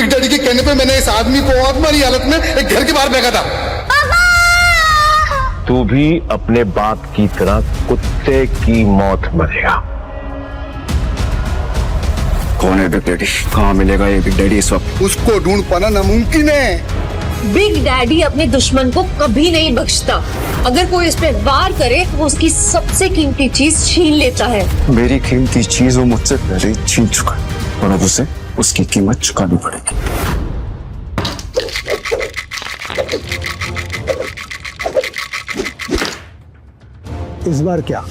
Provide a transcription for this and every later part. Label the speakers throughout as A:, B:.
A: Big daddy के कहने पे मैंने इस आदमी को और मारी हालत में एक घर के बाहर फेंका था।
B: तू भी अपने बाप की तरह कुत्ते की मौत मरेगा।
C: कौन है बिग डैडी? कहाँ मिलेगा ये बिग डैडी इस वक्त?
A: उसको ढूंढ पाना नामुमकिन है।
D: बिग डैडी अपने दुश्मन को कभी नहीं बख्शता। अगर कोई इस पे वार करे तो उसकी सबसे कीमती चीज छीन लेता है।
C: मेरी कीमती चीज वो मुझसे पहले ही छीन चुका है और अब उसे उसकी कीमत चुकानी पड़ेगी।
E: इस बार क्या?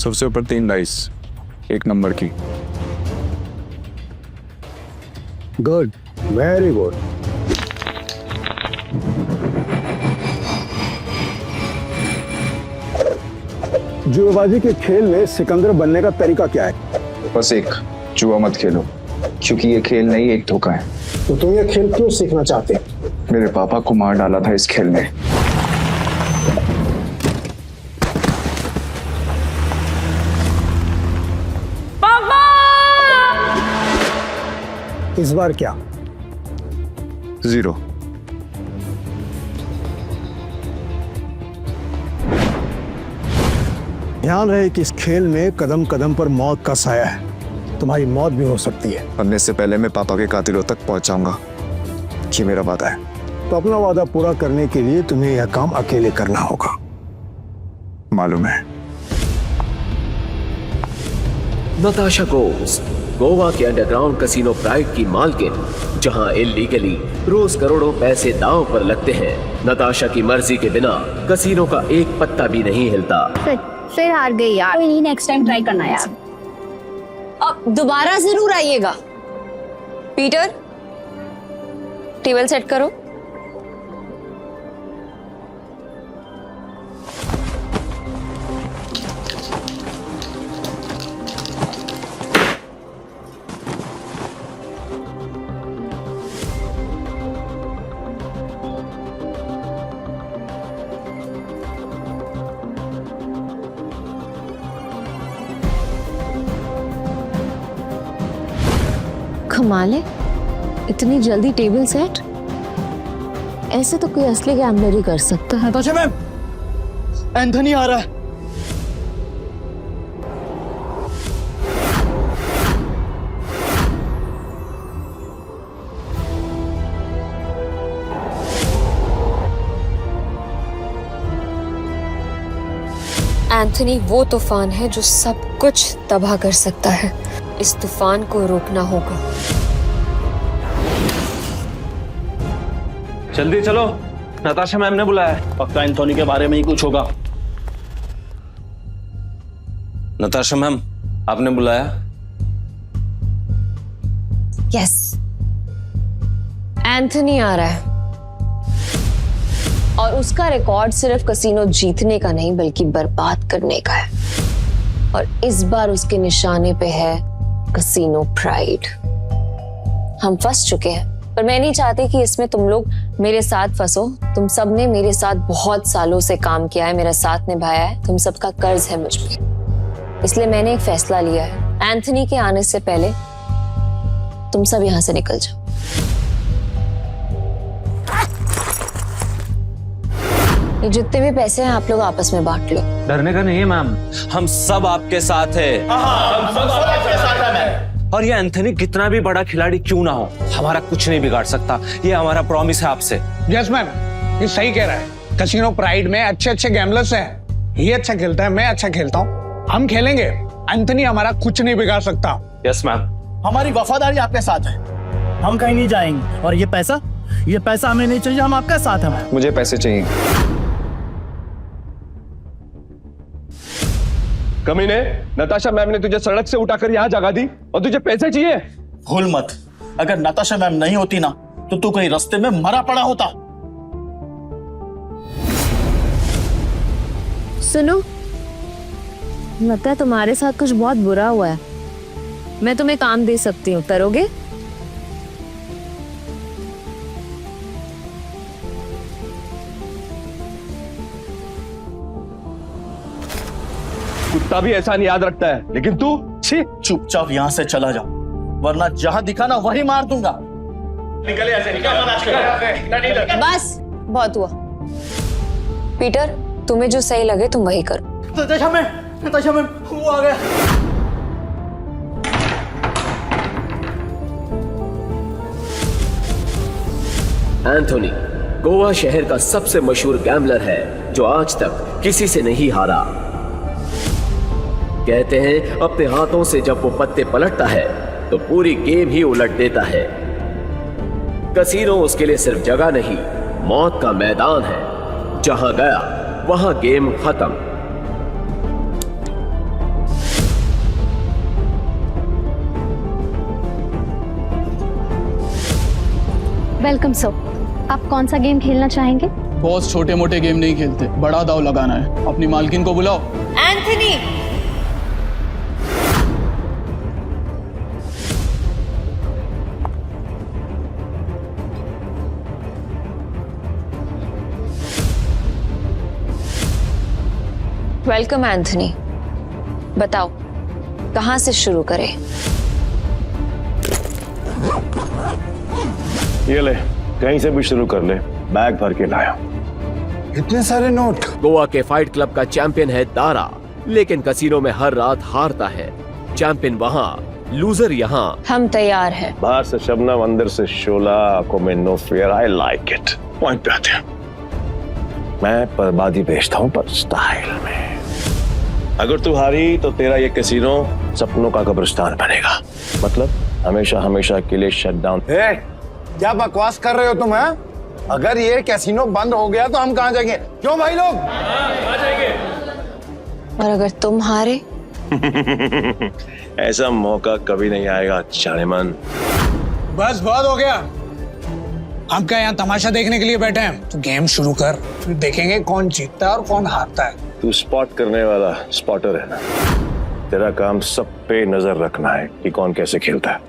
F: सबसे ऊपर 3 डाइस, 1 नंबर की।
E: Good, very good. जुएबाजी के खेल में सिकंदर बनने का तरीका क्या है?
F: बस एक, जुआ मत खेलो, क्योंकि ये खेल नहीं एक धोखा है।
E: तो तुम ये खेल क्यों सीखना चाहते हो?
F: मेरे पापा को मार डाला था इस खेल में।
E: इस बार क्या?
F: 0।
E: ध्यान रहे कि इस खेल में कदम कदम पर मौत का साया है। तुम्हारी मौत भी हो सकती है।
F: मरने से पहले मैं पापा के कातिलों तक पहुंच जाऊंगा, ये मेरा वादा है।
E: तो अपना वादा पूरा करने के लिए तुम्हें यह काम अकेले करना होगा।
F: मालूम है।
G: नताशा घोष, गोवा के अंडरग्राउंड कसिनो प्राइड की मालकिन, जहां इल्लीगली रोज करोड़ों पैसे दांव पर लगते हैं। नताशा की मर्जी के बिना कसिनो का एक पत्ता भी नहीं हिलता।
H: फिर हार गई यार। कोई नहीं, नेक्स्ट टाइम ट्राई करना यार।
D: अब दोबारा जरूर आइएगा। पीटर, टेबल सेट करो।
H: कमाल है, इतनी जल्दी टेबल सेट। ऐसे तो कोई असली गैम्बलर ही कर सकता है।
I: नताशा मैम, एंथनी आ रहा है।
D: एंथनी वो तूफान है जो सब कुछ तबाह कर सकता है। इस तूफान को रोकना होगा।
J: जल्दी चलो, नताशा मैम ने बुलाया।
I: पक्का एंथोनी के बारे में ही कुछ होगा।
J: नताशा मैम, आपने बुलाया?
D: यस, एंथनी आ रहा है और उसका रिकॉर्ड सिर्फ कसिनो जीतने का नहीं बल्कि बर्बाद करने का है। और इस बार उसके निशाने पे है कसिनो प्राइड। हम फंस चुके हैं, पर मैं नहीं चाहती कि इसमें तुम लोग मेरे साथ फंसो। तुम सब ने मेरे साथ बहुत सालों से काम किया है, मेरा साथ निभाया है। तुम सबका कर्ज है मुझ पे। इसलिए मैंने एक फैसला लिया है, एंथनी के आने से पहले तुम सब यहां से निकल जाओ। ये जितने भी पैसे हैं आप लोग आपस में बांट लो।
J: डरने का नहीं है मैम, हम सब आपके साथ हैं। और ये एंथनी कितना भी बड़ा खिलाड़ी क्यों ना हो, हमारा कुछ नहीं बिगाड़ सकता। ये हमारा प्रॉमिस है आपसे।
K: यस मैम, ये सही कह रहा है। कसिनो प्राइड में अच्छे अच्छे गैम्बलर्स हैं। ये अच्छा खेलता है, मैं अच्छा खेलता हूँ। हम खेलेंगे, एंथनी हमारा कुछ नहीं बिगाड़ सकता।
J: Yes ma'am.
I: हमारी वफादारी आपके साथ है, हम कहीं नहीं जाएंगे। और ये पैसा हमें नहीं चाहिए, हम आपके साथ हैं।
F: मुझे पैसे चाहिए।
B: कमीने, नताशा मैम ने तुझे सड़क से उठाकर यहाँ जगा दी और तुझे पैसे चाहिए?
I: भूल मत, अगर नताशा मैम नहीं होती ना तो तू कहीं रास्ते में मरा पड़ा होता।
H: सुनो, लगता है तुम्हारे साथ कुछ बहुत बुरा हुआ है। मैं तुम्हें काम दे सकती हूँ, करोगे?
B: कुत्ता भी एहसान याद रखता है, लेकिन तू छी।
I: चुपचाप यहाँ से चला जा, वरना जहाँ दिखा ना वही मार दूंगा।
D: बस बहुत हुआ। पीटर, तुम्हें जो सही लगे तुम वही करो।
I: नताशा मैम वो आ गया।
G: एंथोनी गोवा शहर का सबसे मशहूर गैम्बलर है जो आज तक किसी से नहीं हारा। कहते हैं अपने हाथों से जब वो पत्ते पलटता है तो पूरी गेम ही उलट देता है। कसीनो उसके लिए सिर्फ जगह नहीं, मौत का मैदान है। जहां गया वहां गेम खत्म।
H: Welcome sir. आप कौन सा गेम खेलना चाहेंगे?
I: बॉस छोटे मोटे गेम नहीं खेलते, बड़ा दाव लगाना है। अपनी मालकिन को बुलाओ।
H: Anthony,
D: welcome Anthony. बताओ कहां से शुरू करें?
B: ये ले, कहीं से भी शुरू कर ले, बैग भर के लाया।
A: इतने सारे नोट।
G: गोवा के फाइट क्लब का चैंपियन है दारा, लेकिन कसीनो में हर रात हारता है। चैंपियन वहाँ, लूजर यहाँ।
D: हम तैयार हैं।
B: बाहर से शबनम, अंदर से शोला, आंखों में no fear. I like it. Point पे आते हैं। मैं बर्बादी बेचता हूँ पर स्टाइल में। अगर तू हारी तो तेरा ये कैसीनो सपनों का कब्रिस्तान बनेगा। मतलब हमेशा हमेशा के लिए शट डाउन।
A: क्या बकवास कर रहे हो तुम? हैं? अगर ये कैसीनो बंद हो गया तो हम कहाँ जाएंगे? क्यों भाई लोग?
D: और अगर तुम हारे?
B: ऐसा मौका कभी नहीं आएगा जानेमन।
K: बस बहुत हो गया। हम क्या यहाँ तमाशा देखने के लिए बैठे हैं? तो गेम शुरू कर, फिर देखेंगे कौन जीतता है और कौन हारता है।
B: तू स्पॉट करने वाला स्पॉटर है ना? तेरा काम सब पे नजर रखना है कि कौन कैसे खेलता है।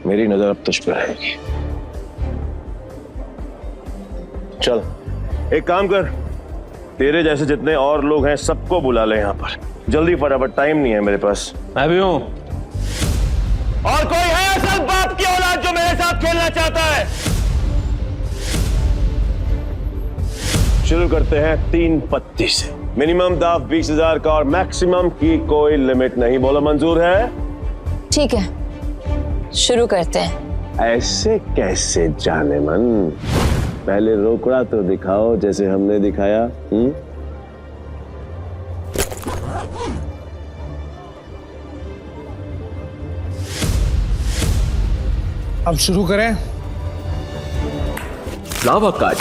B: मेरी नजर अब तुझ पे रहेगी। चल एक काम कर, तेरे जैसे जितने और लोग हैं सबको बुला ले यहाँ पर जल्दी, फटाफट, टाइम नहीं है मेरे पास।
J: मैं भी हूं। और कोई है असल बाप की औलाद जो मेरे साथ खेलना चाहता है?
B: शुरू करते हैं 3 पत्ती से। मिनिमम दाव 20,000 का और मैक्सिमम की कोई लिमिट नहीं। बोलो मंजूर है?
D: ठीक है, शुरू करते हैं।
B: ऐसे कैसे जानेमन? पहले रोकड़ा तो दिखाओ जैसे हमने दिखाया।
K: अब शुरू करें।
G: फ्लावर कट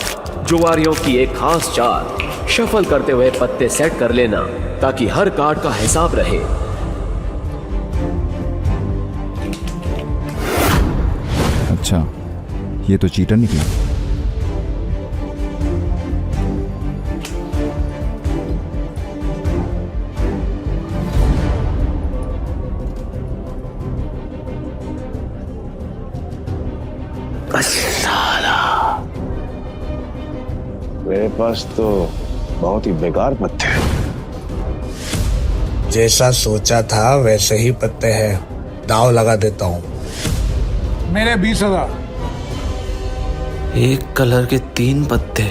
G: जुआरियों की एक खास चाल। शफल करते हुए पत्ते सेट कर लेना ताकि हर कार्ड का हिसाब रहे।
C: अच्छा, ये तो चीटर निकला।
B: मेरे पास तो बहुत ही बेकार पत्ते हैं।
K: जैसा सोचा था वैसे ही पत्ते हैं। दाव लगा देता हूँ। मेरे 20,000।
J: एक कलर के 3 पत्ते,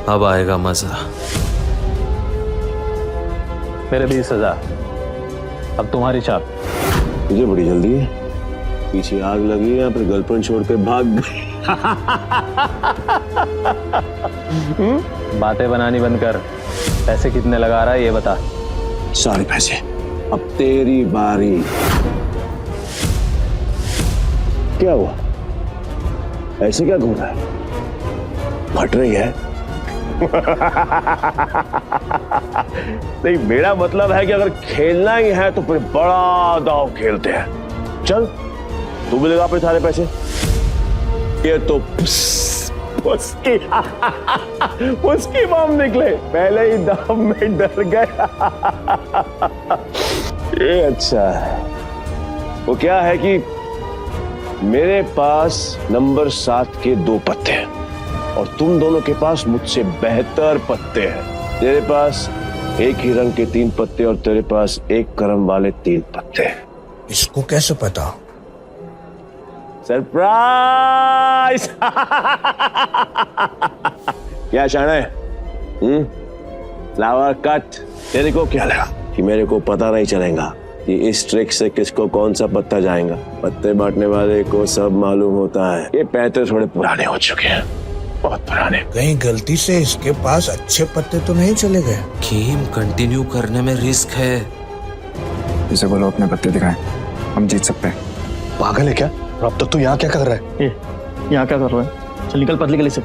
J: अब आएगा मजा।
I: मेरे 20,000। अब तुम्हारी चाल।
B: तुझे बड़ी जल्दी है, पीछे आग लगी या फिर गर्लफ्रेंड छोड़ के भाग गई?
I: बातें बनानी बंद कर। पैसे कितने लगा रहा है ये बता।
B: सारे पैसे। अब तेरी बारी। क्या हुआ? ऐसे क्या घूम रहा है? फट रही है? नहीं, मेरा मतलब है कि अगर खेलना ही है तो फिर बड़ा दांव खेलते हैं। चल तू भी लगा पे सारे पैसे। ये तो उसकी बम निकले, पहले ही दाम में डर गया। ये अच्छा है। वो क्या है कि मेरे पास नंबर 7 के 2 पत्ते हैं और तुम दोनों के पास मुझसे बेहतर पत्ते हैं। तेरे पास एक ही रंग के 3 पत्ते और तेरे पास एक क्रम वाले 3 पत्ते।
K: इसको कैसे पता?
B: सरप्राइज। क्या शाने? Flower cut. तेरे को क्या लगा कि मेरे को पता नहीं चलेगा कि इस ट्रिक से किसको कौन सा पत्ता जाएगा? पत्ते बांटने वाले को सब मालूम होता है। ये पैसे थोड़े पुराने हो चुके हैं, बहुत पुराने।
K: कहीं गलती से इसके पास अच्छे पत्ते तो नहीं चले गए?
J: गेम कंटिन्यू करने में रिस्क है।
C: इसे बोलो अपने पत्ते दिखाएं, हम जीत सकते हैं।
A: पागल है क्या? और अब तक तू यहाँ क्या कर रहा है?
I: यहाँ क्या कर रहा है? चल निकल पतली गली से।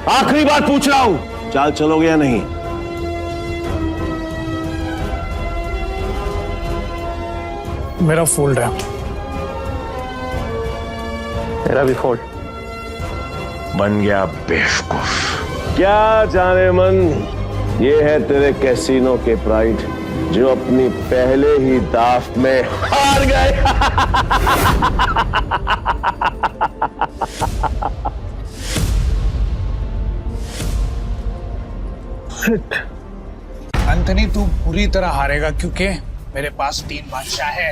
B: आखिरी बार पूछ रहा हूँ, चाल चलोगे या नहीं?
K: मेरा फोल्ड है।
I: तेरा भी फोल्ड।
B: बन गया बेवकूफ। क्या जाने मन, ये है तेरे कैसीनो के प्राइड जो अपनी पहले ही दाव में हार गए।
K: एंथनी तू पूरी तरह हारेगा क्योंकि मेरे पास 3 बादशाह है।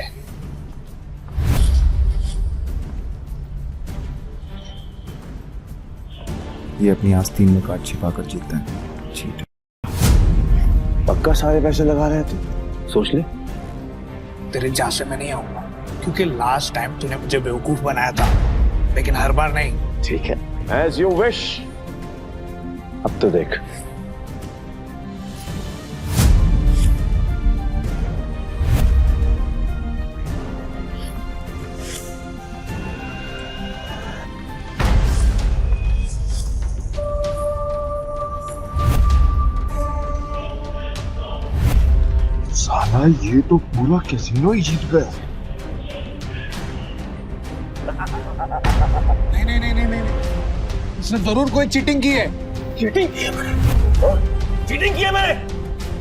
C: ये अपनी आस्तीन में कार्ड छिपाकर जीतता है। चीट।
B: पक्का सारे पैसे लगा रहे थे? सोच ले।
K: तेरे जहां से मैं नहीं आऊंगा क्योंकि लास्ट टाइम तूने मुझे बेवकूफ बनाया था, लेकिन हर बार नहीं।
B: ठीक है, एज यू विश। अब तो देख।
A: साला ये तो पूरा कैसीनो ही जीत गया।
K: नहीं, इसने जरूर कोई चीटिंग की है।
B: चीटिंग की है मैंने? चीटिंग की है मैंने?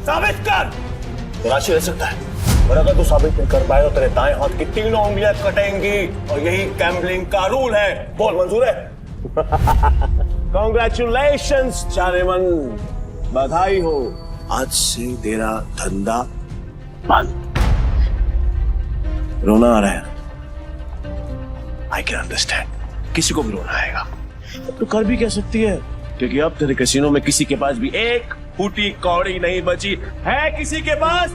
B: साबित कर। राशि रह सकता है, और अगर तू साबित नहीं कर पाए तो तेरे दाएं हाथ की 3 उंगलियां कटेंगी, और यही गैम्बलिंग का रूल है। बोल, मंजूर है? कांग्रेचुलेशंस चारेमन, बधाई हो। आज से तेरा धंधा बंद। रोना आ रहा है? आई कैन अंडरस्टैंड, किसी को भी रोना आएगा। तो कर भी कह सकती है, क्योंकि अब तेरे कैसीनो में किसी के पास भी एक फूटी कौड़ी नहीं बची है। किसी के पास?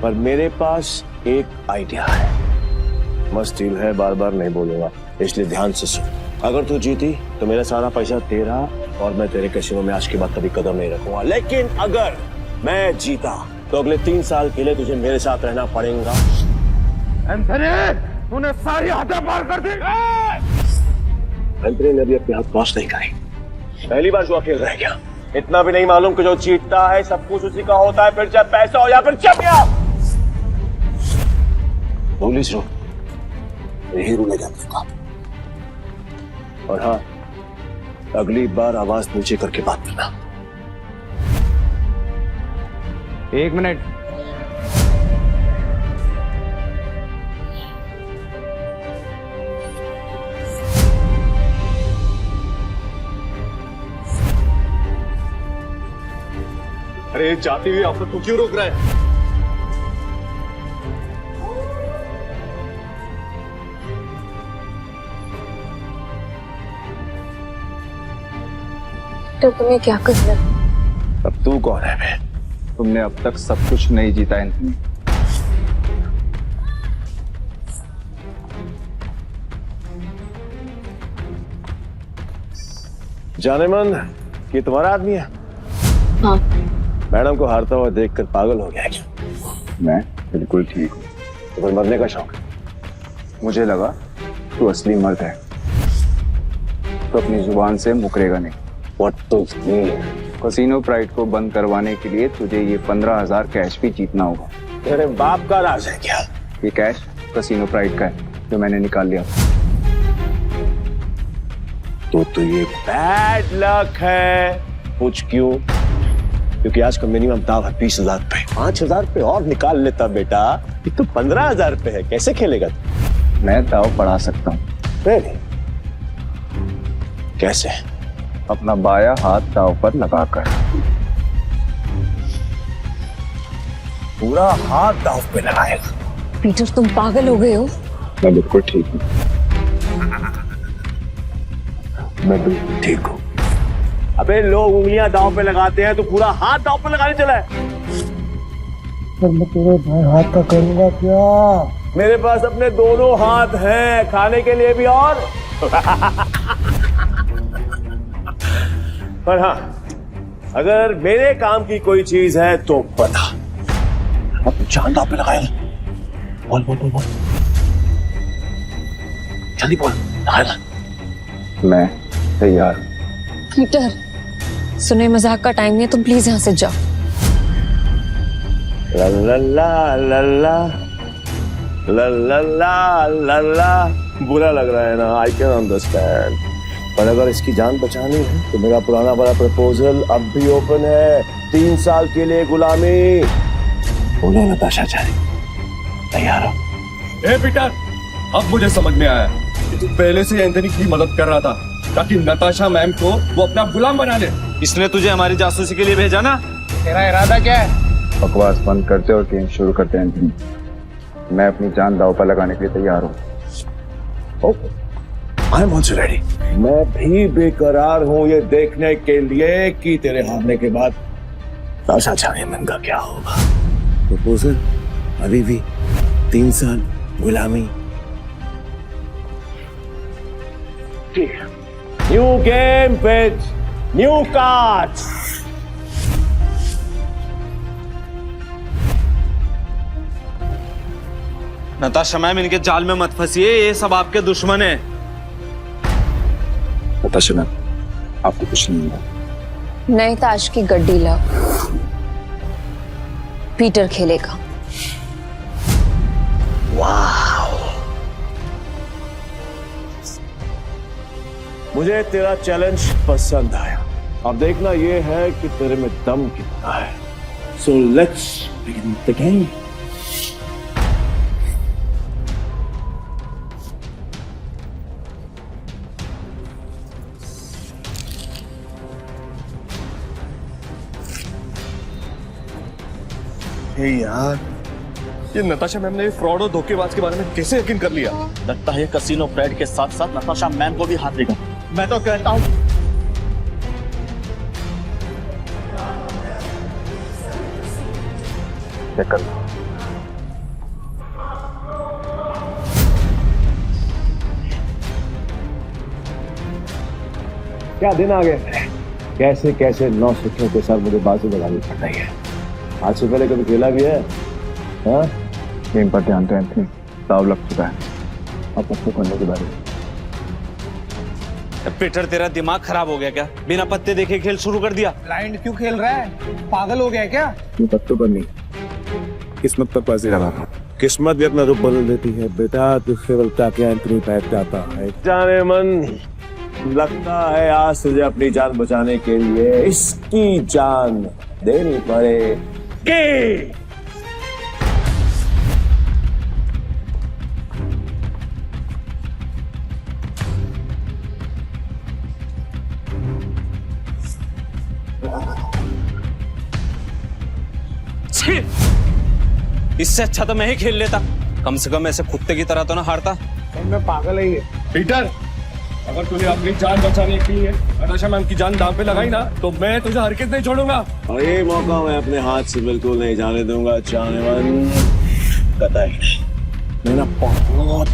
B: पर मेरे पास एक आइडिया है। मस्त डील है, बार बार नहीं बोलूंगा, इसलिए ध्यान से सुन। अगर तू जीती तो मेरा सारा पैसा तेरा, और मैं तेरे कैसीनो में आज के बाद कभी कदम नहीं रखूंगा। लेकिन अगर मैं जीता तो अगले 3 साल के लिए तुझे मेरे साथ रहना पड़ेगा। एंथनी, तूने सारी हदें पार कर दी। एंथनी ने अभी अपने हाथ वॉश नहीं करी। पहली बार जो अकेले रह गया। इतना भी नहीं मालूम कि जो जीतता है सब कुछ उसी का होता है, फिर चाहे पैसा हो या फिर चमिया। पुलिस रो, यही रूल है का। और हाँ, अगली बार आवाज नीचे करके बात करना।
F: 1 मिनट।
B: अरे जाती हुई आप तू क्यों रोक रहा है?
D: तो तुम्हें क्या करना?
B: अब तू कौन है बे?
C: तुमने अब तक सब कुछ नहीं जीता एंथनी।
B: जाने मन, ये तुम्हारा आदमी है?
D: हाँ।
B: मैडम को हारता हुआ देखकर पागल हो गया क्या?
C: मैं बिल्कुल ठीक हूँ।
B: तो फिर मरने का शौक है?
C: मुझे लगा तू असली मर्द है तो अपनी जुबान से मुकरेगा नहीं।
B: What to mean?
C: Casino pride को बंद करवाने के लिए तुझे ये 15,000 कैश भी जीतना होगा।
B: तेरे बाप का राज है क्या?
C: ये कैश कैसीनो प्राइड का है जो मैंने निकाल लिया।
B: तो ये बैड लक है। पूछ क्यों? क्योंकि आज का मिनिमम दाव है 20,000 पे। 5,000 पे और निकाल लेता बेटा। ये तो 15,000 पे है, कैसे खेलेगा तू?
C: मैं दाव बढ़ा सकता हूँ।
B: कैसे?
C: अपना बाया हाथ दाव पर लगाकर।
B: पूरा हाथ दाव पे लगाएगा?
D: पीटर, तुम पागल हो गए हो?
C: मैं बिल्कुल ठीक हूँ। मैं बिल्कुल ठीक हूँ।
B: अबे लोग उंगलियां दांव पे लगाते हैं तो पूरा हाथ दांव पे लगाने चला है।
E: मैं तेरे भाई हाथ का करूंगा क्या?
B: मेरे पास अपने दोनों हाथ हैं, खाने के लिए भी और पर हाँ, अगर मेरे काम की कोई चीज है तो बता। अब जान दांव पे लगाएगा। बोल बोल बोल बोल, जल्दी बोल, लगाएगा।
C: मैं तैयार हूँ।
D: पीटर, सुने मजाक का टाइम नहीं है, तुम प्लीज यहाँ से जाओ।
B: ला ला ला ला ला ला ला ला ला ला। बुरा लग रहा है ना, आई कैन अंडरस्टैंड, पर अगर इसकी जान बचानी है तो मेरा पुराना वाला प्रपोजल अब भी ओपन है। 3 साल के लिए गुलामी। बोलो नताशा चाहे, तैयार हो?
L: ए पीटर, अब मुझे समझ में आया कि तू पहले से एंथनी की मदद कर रहा था ताकि नताशा मैम को वो अपना गुलाम बना ले।
J: इसने तुझे हमारी जासूसी के लिए भेजा ना?
K: तेरा इरादा क्या है?
C: बकवास बंद करते और गेम शुरू करते हैं एंथनी। मैं अपनी जान दांव पर लगाने के लिए तैयार हूँ।
B: I am also ready. मैं भी बेकरार हूँ ये देखने के लिए कि तेरे हारने के बाद नताशा चाहे का क्या होगा। प्रपोजल अभी भी 3 साल गुलामी। ठीक है, new game with new cards.
J: Natasha ma'am, इनके जाल में मत फंसिए, ये सब आपके दुश्मन है।
C: नताशा मैम, आपको कुछ नहीं होगा।
D: नई ताश की गड्डी लाओ, पीटर खेलेगा।
B: मुझे तेरा चैलेंज पसंद आया। अब देखना ये है कि तेरे में दम कितना है। So let's begin the game.
L: यार, ये नताशा मैम ने फ्रॉड और धोखेबाज के बारे में कैसे यकीन कर लिया?
I: लगता है कसीनो प्राइड के साथ साथ नताशा मैम को भी हाथ देगा। मैं तो कहता हूँ
B: क्या दिन आ गए। कैसे कैसे 9 सुखियों के साथ मुझे बाजी लगानी पड़ रही है। आज से पहले कभी खेला भी है? हाँ?
C: गेम पर ध्यान दो एंथनी, दाव लग चुका है। अब पत्ते करने के बारे में।
J: पीटर, तेरा दिमाग खराब हो गया क्या? बिना पत्ते देखे खेल शुरू कर दिया।
K: ब्लाइंड क्यों खेल रहा है? पागल हो गया है क्या?
C: ये पत्तों पर नहीं, किस्मत पर बाजी लगा।
B: किस्मत भी अपना रूप बदल देती है बेटा। तू केवल ताकि एंथनी बैठ जाता है। जाने मन, लगता है आज तुझे अपनी जान बचाने के लिए इसकी जान देनी पड़ेगी।
J: इससे अच्छा तो मैं ही खेल लेता। कम से कम ऐसे कुत्ते की तरह तो ना हारता।
K: मैं पागल है ये।
L: पीटर, अगर तूने अपनी जान बचाने के लिए नताशा मैम की जान दांव पे लगाई ना तो मैं तुझे हरकत नहीं छोड़ूंगा।
B: और ये मौका मैं अपने हाथ से बिल्कुल नहीं जाने दूंगा। चाहने मन कतई नहीं। मैं ना बहुत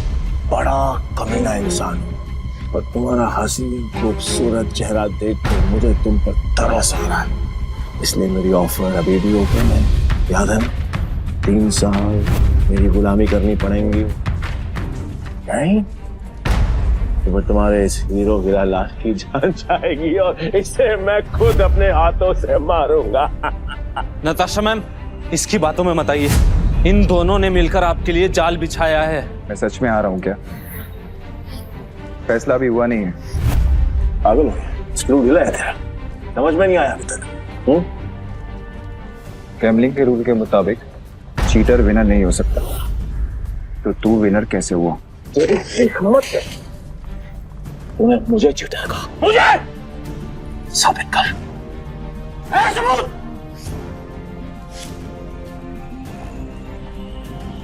B: बड़ा कमीना इंसान हूँ और तुम्हारा हसीन खूबसूरत चेहरा देखकर मुझे तुम पर तरस आ रहा है। इसलिए मेरी ऑफर अभी भी ओपन है। याद है, 3 साल मेरी गुलामी करनी पड़ेंगी। नहीं तो तुम्हारे इस हीरो गिरा लाल की जान जाएगी और इसे मैं खुद अपने हाथों से मारूंगा।
J: नताशा मैम, इसकी बातों में मत आइए। इन दोनों ने मिलकर आपके लिए जाल बिछाया है।
C: मैं सच में आ रहा हूँ क्या? फैसला भी हुआ नहीं है।
B: पागल हो गया? स्क्रू ढीला है तेरा, समझ में नहीं आया अभी तक।
C: गैम्बलिंग के रूल के मुताबिक चीटर विनर नहीं हो सकता, तो तू विनर कैसे हुआ?
B: तेरी हिम्मत है, तूने मुझे चीटर कहा। मुझे साबित कर।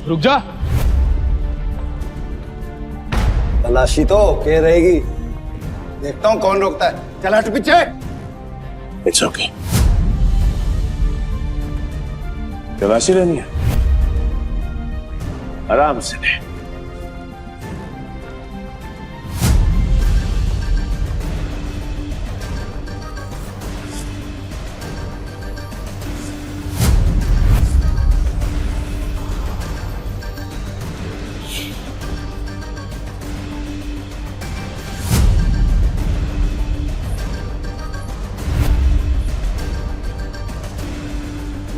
L: रुक जा।
A: तलाशी तो के रहेगी, देखता हूँ कौन रोकता है। चल हट पीछे।
B: इट्स ओके, तलाशी लेनी है, आराम से ले।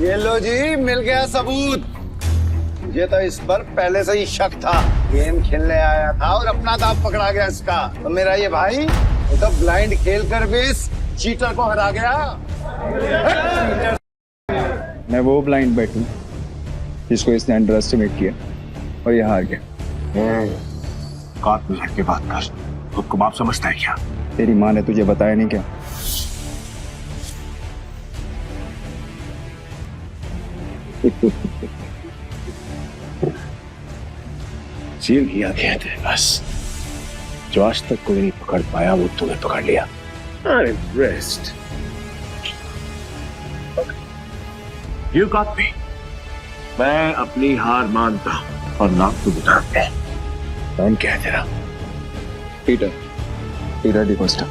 A: ये लो जी, मिल गया सबूत। मुझे तो इस पर पहले से ही शक था। गेम खेलने आया था और अपना दांव पकड़ा गया इसका। तो मेरा ये भाई वो तो ब्लाइंड खेल कर भी इस चीटर को हरा गया।
C: मैं वो ब्लाइंड बैट हूँ जिसको इसने अंडर एस्टिमेट किया और ये हार गया।
B: काट मिनट के बात कर, खुद को बाप समझता है क्या?
C: तेरी माँ ने तुझे बताया नहीं क्या?
B: सील किया गया थे बस, जो आज तक कोई नहीं पकड़ पाया वो तूने पकड़ लिया। I'm impressed. You got me. मैं अपनी हार मानता हूं और नाम तो बताते हैं। कौन क्या है तेरा?
C: पीटर डिकोस्टा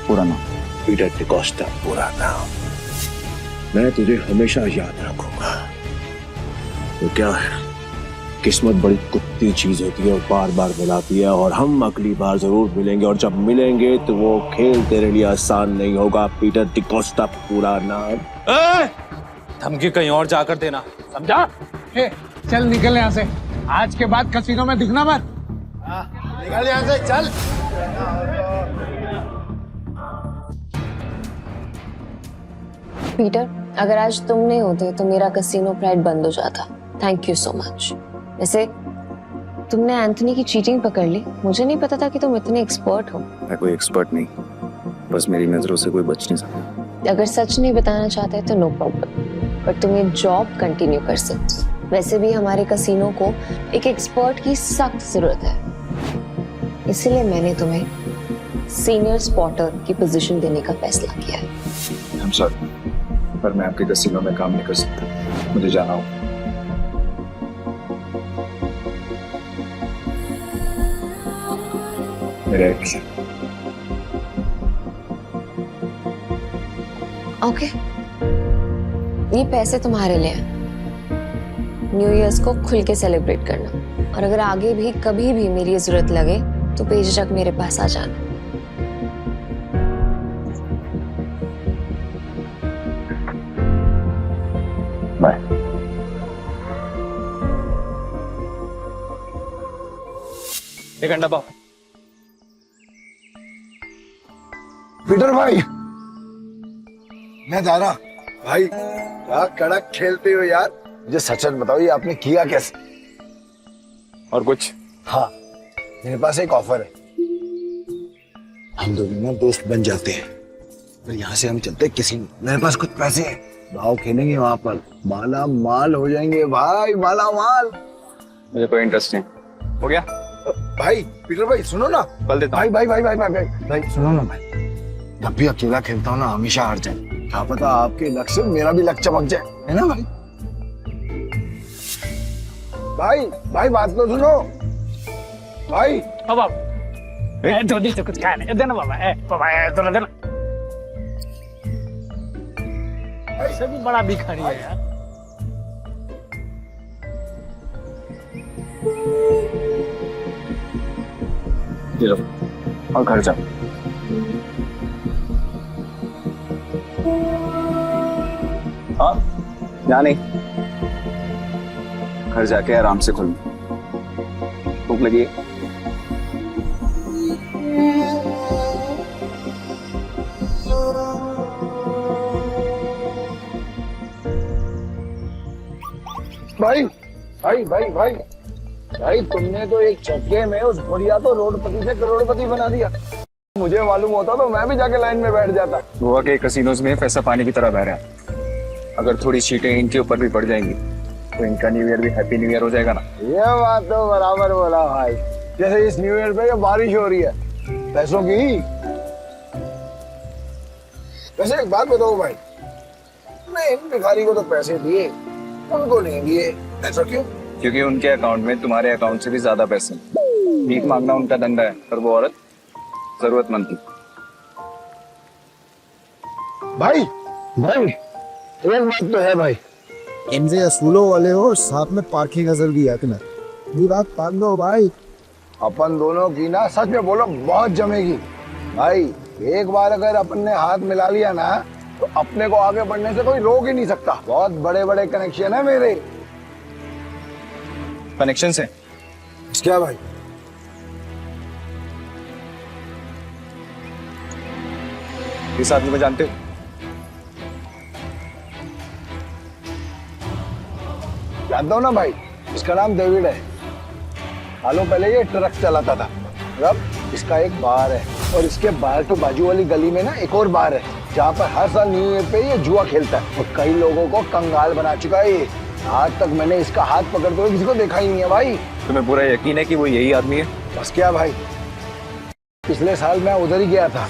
C: पूरा नाम।
B: पीटर डिकोस्टा पूरा नाम। मैं तुझे हमेशा याद रखूंगा। तो क्या है, किस्मत बड़ी कुत्ती चीज होती है और बार बार मिलाती है, और हम अगली बार जरूर मिलेंगे, और जब मिलेंगे तो वो खेल तेरे लिए आसान नहीं होगा। पीटर डिकोस्टा पूरा नाम।
J: धमकी कहीं और जाकर देना, समझा?
K: चल निकल यहाँ से, आज के बाद कसीनो में दिखना मत।
A: निकल यहाँ से, चल।
D: पीटर, अगर आज तुम नहीं होते तो मेरा कसीनो प्राइड बंद हो जाता। Thank you so much. वैसे तुमने एंथनी की चीटिंग पकड़ ली, मुझे नहीं पता था कि तुम इतने एक्सपर्ट हो।
F: मैं कोई एक्सपर्ट नहीं, बस मेरी नजरों से कोई बच नहीं सकता।
D: अगर सच नहीं बताना चाहते तो नो प्रॉब्लम, पर तुम ये जॉब कंटिन्यू कर सकते हो। वैसे भी हमारे कसीनो को एक एक्सपर्ट की सख्त जरूरत है, इसलिए मैंने तुम्हें सीनियर स्पॉटर की पोजीशन देने का फैसला किया है।
C: I'm sorry, पर मैं आपके कसीनो में काम नहीं कर सकता, मुझे जाना होगा। मेरे
D: ओके, ये पैसे तुम्हारे लिए हैं। न्यू ईयर्स को खुल के सेलिब्रेट करना, और अगर आगे भी कभी भी मेरी जरूरत लगे तो बेझिझक मेरे पास आ जाना।
C: बाय।
J: एक अंडा पाओ।
A: पीटर भाई, मैं जा रहा। भाई क्या कड़क खेलते हो यार। मुझे सच सच बताओ, ये आपने किया कैसे?
C: और कुछ?
A: हाँ, मेरे पास एक ऑफर है। हम दोनों ना दोस्त बन जाते हैं, फिर यहाँ से हम चलते किसी। मेरे पास कुछ पैसे हैं, दाव खेलेंगे वहां पर, माला माल हो जाएंगे भाई, माला माल।
C: मुझे कोई इंटरेस्ट नहीं। हो गया
A: भाई पीटर भाई, सुनो ना।
C: कल देता
A: भाई भाई भाई भाई भाई भाई भाई सुनो ना भाई, जब भी अकेला खेलता हूँ ना हमेशा हार जाए। क्या पता आपके लक से मेरा भी लक चमक जाए, है ना भाई? भाई भाई बात तो सुनो भाई।
K: अब आप धोनी से कुछ खाने देना बाबा, बाबा तो देना। ऐसे भी बड़ा भिखारी है यार।
C: ये लो और घर जाओ। हाँ, यहाँ नहीं, घर जाके आराम से खुल। भूख लगी है?
A: भाई भाई भाई भाई भाई, तुमने तो एक चक्के में उस बुढ़िया तो रोडपति से करोड़पति बना दिया। मुझे मालूम होता तो मैं भी जाके लाइन में बैठ जाता।
C: गोवा के कसिनोज में पैसा पानी की तरह बह रहा है। अगर थोड़ी चीटें इनके ऊपर भी पड़ जाएंगी तो इनका न्यू ईयर भी हैप्पी न्यू ईयर हो जाएगा ना।
A: ये बात तो बराबर बोला भाई। जैसे इस न्यू ईयर पे ये बारिश हो रही है पैसों की। वैसे एक बात बताओ भाई, मैं इन भिखारी को तो पैसे दिए, उनको नहीं दिए, ऐसा क्यों?
C: क्योंकि उनके अकाउंट में तुम्हारे अकाउंट से भी ज्यादा पैसे हैं। भीख मांगना उनका धंधा है, पर वो औरत जरूरतमंद थी।
A: भाई भाई एक बात तो है भाई,
E: इनसे असूलों वाले हो, साथ में पार्किंग गजल भी है तुम्हें। ये बात पान दो भाई।
A: अपन दोनों की ना सच में बोलो बहुत जमेगी भाई। एक बार अगर अपन ने हाथ मिला लिया ना तो अपने को आगे बढ़ने से कोई रोक ही नहीं सकता। बहुत बड़े बड़े कनेक्शन है मेरे।
C: कनेक्शन से
A: क्या भाई?
C: इस आदमी को जानते हो?
A: जानता हूँ ना भाई, इसका नाम डेविड है। सालों पहले ये ट्रक चलाता था। अब इसका एक बार है और इसके बाहर तो बाजू वाली गली में ना एक और बार है जहाँ पर हर साल न्यू ईयर पे ये जुआ खेलता है और कई लोगों को कंगाल बना चुका है ये। आज तक मैंने इसका हाथ पकड़ते हुए किसी को देखा ही नहीं है भाई।
C: तुम्हें पूरा यकीन है कि वो यही आदमी है?
A: बस क्या भाई, पिछले साल मैं उधर ही गया था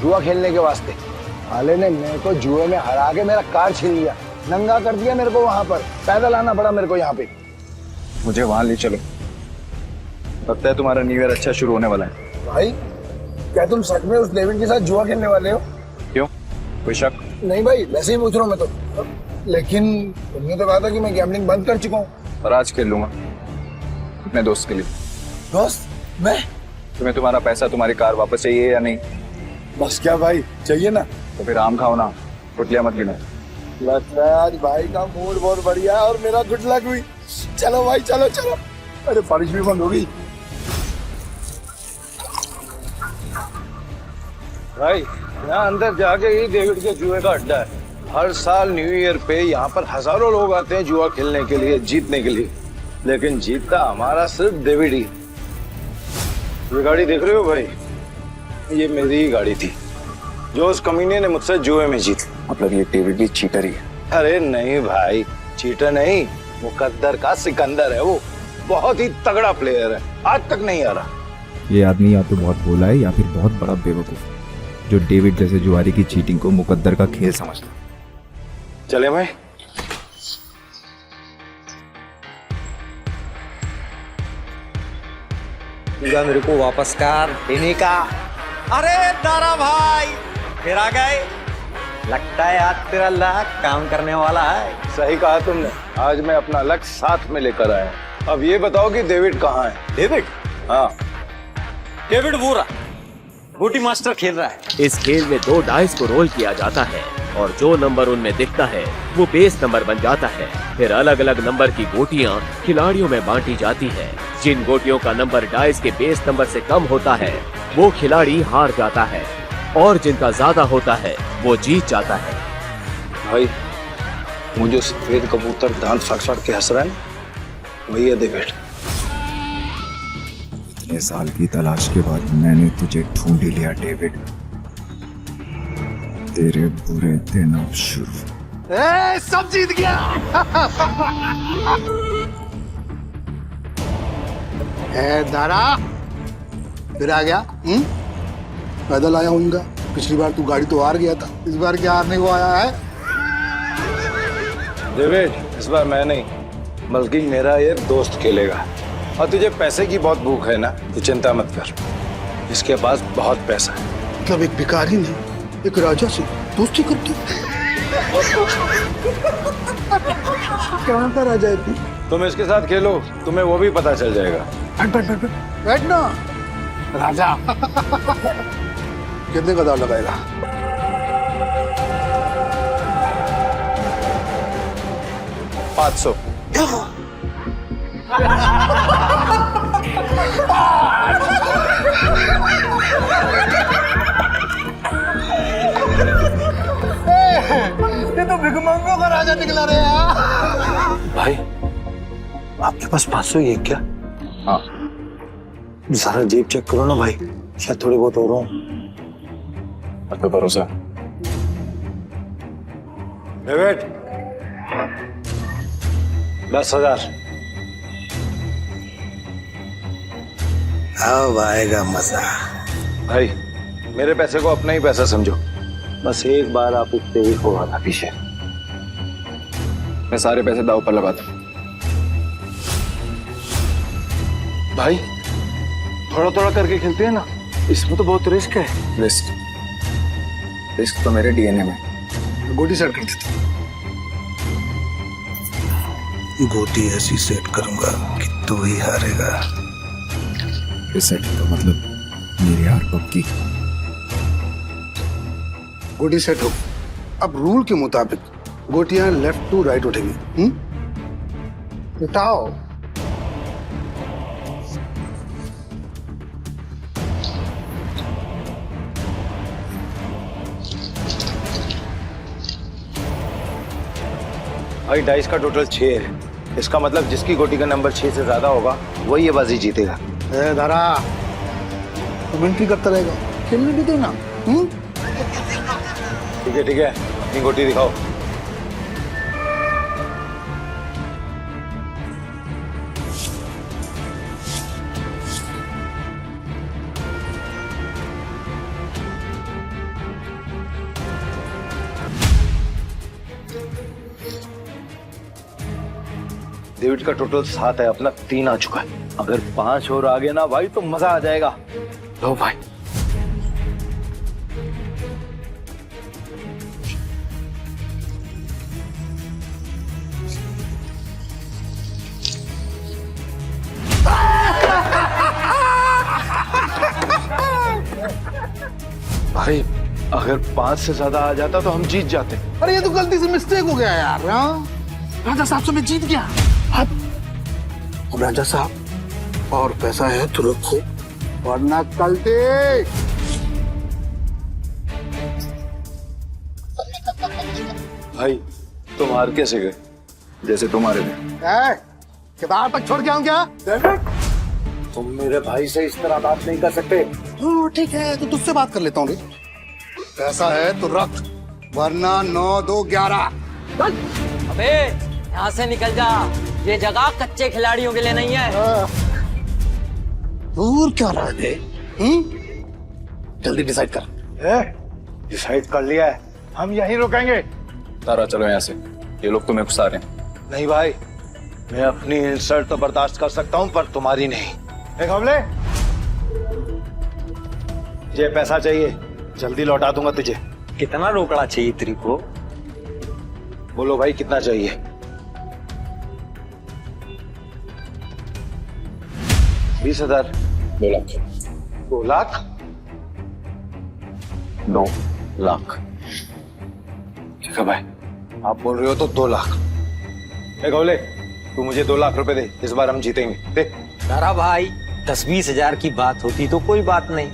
A: जुआ खेलने के वास्ते। साले ने मेरे को जुए में हरा के मेरा कार छीन लिया, नंगा कर दिया मेरे को। वहां पर पैदल आना पड़ा मेरे को यहाँ पे।
C: मुझे वहां ले चलो, लगता है तुम्हारा न्यू ईयर अच्छा शुरू होने वाला है।
A: भाई क्या तुम सच में उस डेविड के साथ जुआ खेलने वाले हो?
C: क्यों, कोई शक?
A: नहीं भाई, वैसे ही पूछ रहा हूँ मैं तो। लेकिन तुमने तो कहा था कि मैं गैम्बलिंग बंद कर चुका हूँ।
C: पर आज खेल लूंगा अपने दोस्त के लिए।
A: दोस्त? मैं?
C: तुम्हें तुम्हारा पैसा, तुम्हारी कार वापस चाहिए या नहीं?
A: बस क्या भाई, चाहिए ना।
C: तो फिर आम खाओ ना, गुटलियां मत गिनो।
A: लगता है आज भाई का मूड बहुत बढ़िया है और मेरा गुड लक हुई। चलो भाई चलो चलो। अरे बारिश भी बंद हो गई। भाई यहाँ अंदर जाके ही डेविड के जुए का अड्डा है। हर साल न्यू ईयर पे यहाँ पर हजारों लोग आते हैं जुआ खेलने के लिए, जीतने के लिए। लेकिन जीतता हमारा सिर्फ डेविड ही। ये गाड़ी देख रहे हो भाई, ये मेरी ही गाड़ी थी जो उस कमीने ने मुझसे जुए में जीती।
C: मतलब ये डेविड भी चीटर ही है?
A: अरे नहीं भाई, चीटर नहीं, मुकद्दर का सिकंदर है वो। बहुत ही तगड़ा प्लेयर है, आज तक नहीं आ रहा।
F: ये आदमी या तो बहुत भोला है या फिर बहुत बड़ा बेवकूफ, जो डेविड जैसे जुआरी की चीटिंग को मुकद्दर का खेल समझता।
A: चले भाई।
J: मेरे को वापस कर देने का। अरे दारा भाई फिर आ गए, लगता है आज तेरा लक काम करने वाला है।
A: सही कहा तुमने, आज मैं अपना लक्ष्य साथ में लेकर आया। अब ये बताओ कि डेविड कहाँ है?
J: डेविड?
A: हाँ,
J: डेविड वो रहा, बूटी मास्टर खेल रहा है।
G: इस खेल में 2 डाइस को रोल किया जाता है और जो नंबर उनमें दिखता है वो बेस नंबर बन जाता है। फिर अलग अलग नंबर की गोटियां खिलाड़ियों में बांटी जाती है। जिन गोटियों का नंबर डाइस के बेस नंबर से कम होता है वो खिलाड़ी हार जाता है और जिनका ज्यादा होता है वो जीत जाता है।
A: भाई मुझे सफेद कबूतर दांत फाड़ फाड़ के हंस रहा है, वही है डेविड।
F: इतने साल की तलाश के बाद मैंने तुझे ढूंढ ही लिया डेविड। तेरे बुरे दिन अब शुरू।
A: सब जीत गया। दारा फिर आ गया। पैदल आया हूँ। पिछली बार तू गाड़ी तो हार गया था, इस बार क्या हारने को आया है? डेविड, इस बार मैं नहीं बल्कि मेरा ये दोस्त खेलेगा। और तुझे पैसे की बहुत भूख है ना, तो चिंता मत कर, इसके पास बहुत पैसा है। मतलब एक भिखारी ने एक राजा से दोस्ती करती? कहाँ का राजा है तू? तुम इसके साथ खेलो, तुम्हें वो भी पता चल जाएगा। बैठ ना राजा। कितने का दाव लगाएगा? 500। ये तो भिखमंगों का राजा निकला रे यार। भाई आपके पास 500 ही है क्या?
C: हाँ।
A: सारा जेब चेक करो ना भाई, शायद थोड़ी बहुत हो रहा हूँ।
C: अब तो भरोसा।
A: डेविड 10,000। अब आएगा मजा।
B: भाई मेरे पैसे को अपना ही पैसा समझो, बस एक बार आप उठते ही हो आना पीछे।
C: मैं सारे पैसे दाव पर लगाता हूँ।
B: भाई थोड़ा थोड़ा करके खेलते हैं ना, इसमें तो बहुत रिस्क है।
C: रिस्क तो मेरे डीएनए में।
A: गोटी सेट कर देता हूँ। गोटी ऐसी सेट करूंगा कि तू ही हारेगा।
F: सेट तो मतलब मेरी हार पक्की।
A: गोटी सेट हो। अब रूल के मुताबिक गोटियां लेफ्ट टू राइट उठेंगी। उठाओ।
B: भाई डाइस का टोटल 6 है, इसका मतलब जिसकी गोटी का नंबर 6 से ज्यादा होगा वही ये बाजी जीतेगा।
A: धरा तो मिनट्री करता रहेगा, खेलने भी देना।
B: ठीक है अपनी गोटी दिखाओ। डेविड का टोटल 7 है, अपना 3 आ चुका है। अगर 5 और आ गए ना भाई तो मजा आ जाएगा। लो भाई भाई अगर 5 से ज्यादा आ जाता तो हम जीत जाते।
A: अरे ये तो गलती से मिस्टेक हो गया यार। राजा साहब से मैं जीत गया। अब राजा साहब और पैसा है तो रखो, वरना कल देख।
B: भाई तुम हार कैसे गए?
C: जैसे तुम्हारे में।
A: किताब तक छोड़ के आऊं क्या?
B: तुम मेरे भाई से इस तरह बात नहीं कर सकते।
A: ठीक है तो तुझसे बात कर लेता हूँ। पैसा है तो रख, वरना 9, 2, 11।
J: अबे यहाँ से निकल जा, ये जगह कच्चे खिलाड़ियों के लिए नहीं है।
A: दूर क्या रह गए? जल्दी डिसाइड कर।
B: डिसाइड कर लिया है, हम यहीं रुकेंगे।
C: तारा चलो यहाँ से, ये लोग तुम्हें घुसा रहे हैं।
B: नहीं भाई, मैं अपनी इंसल्ट तो बर्दाश्त कर सकता हूँ पर तुम्हारी नहीं। एक हमले, ये पैसा चाहिए, जल्दी लौटा दूंगा तुझे।
J: कितना रोकड़ा चाहिए तेरे को?
B: बोलो भाई कितना चाहिए? 20,000।
C: 2 लाख।
B: 2 लाख?
C: 2
B: लाख ठीक है भाई, आप बोल रहे हो तो 2 लाख। ए गौले, तू मुझे 2 लाख रुपए दे, इस बार हम जीतेंगे। दे।
J: तारा भाई 10-20 हजार की बात होती तो कोई बात नहीं,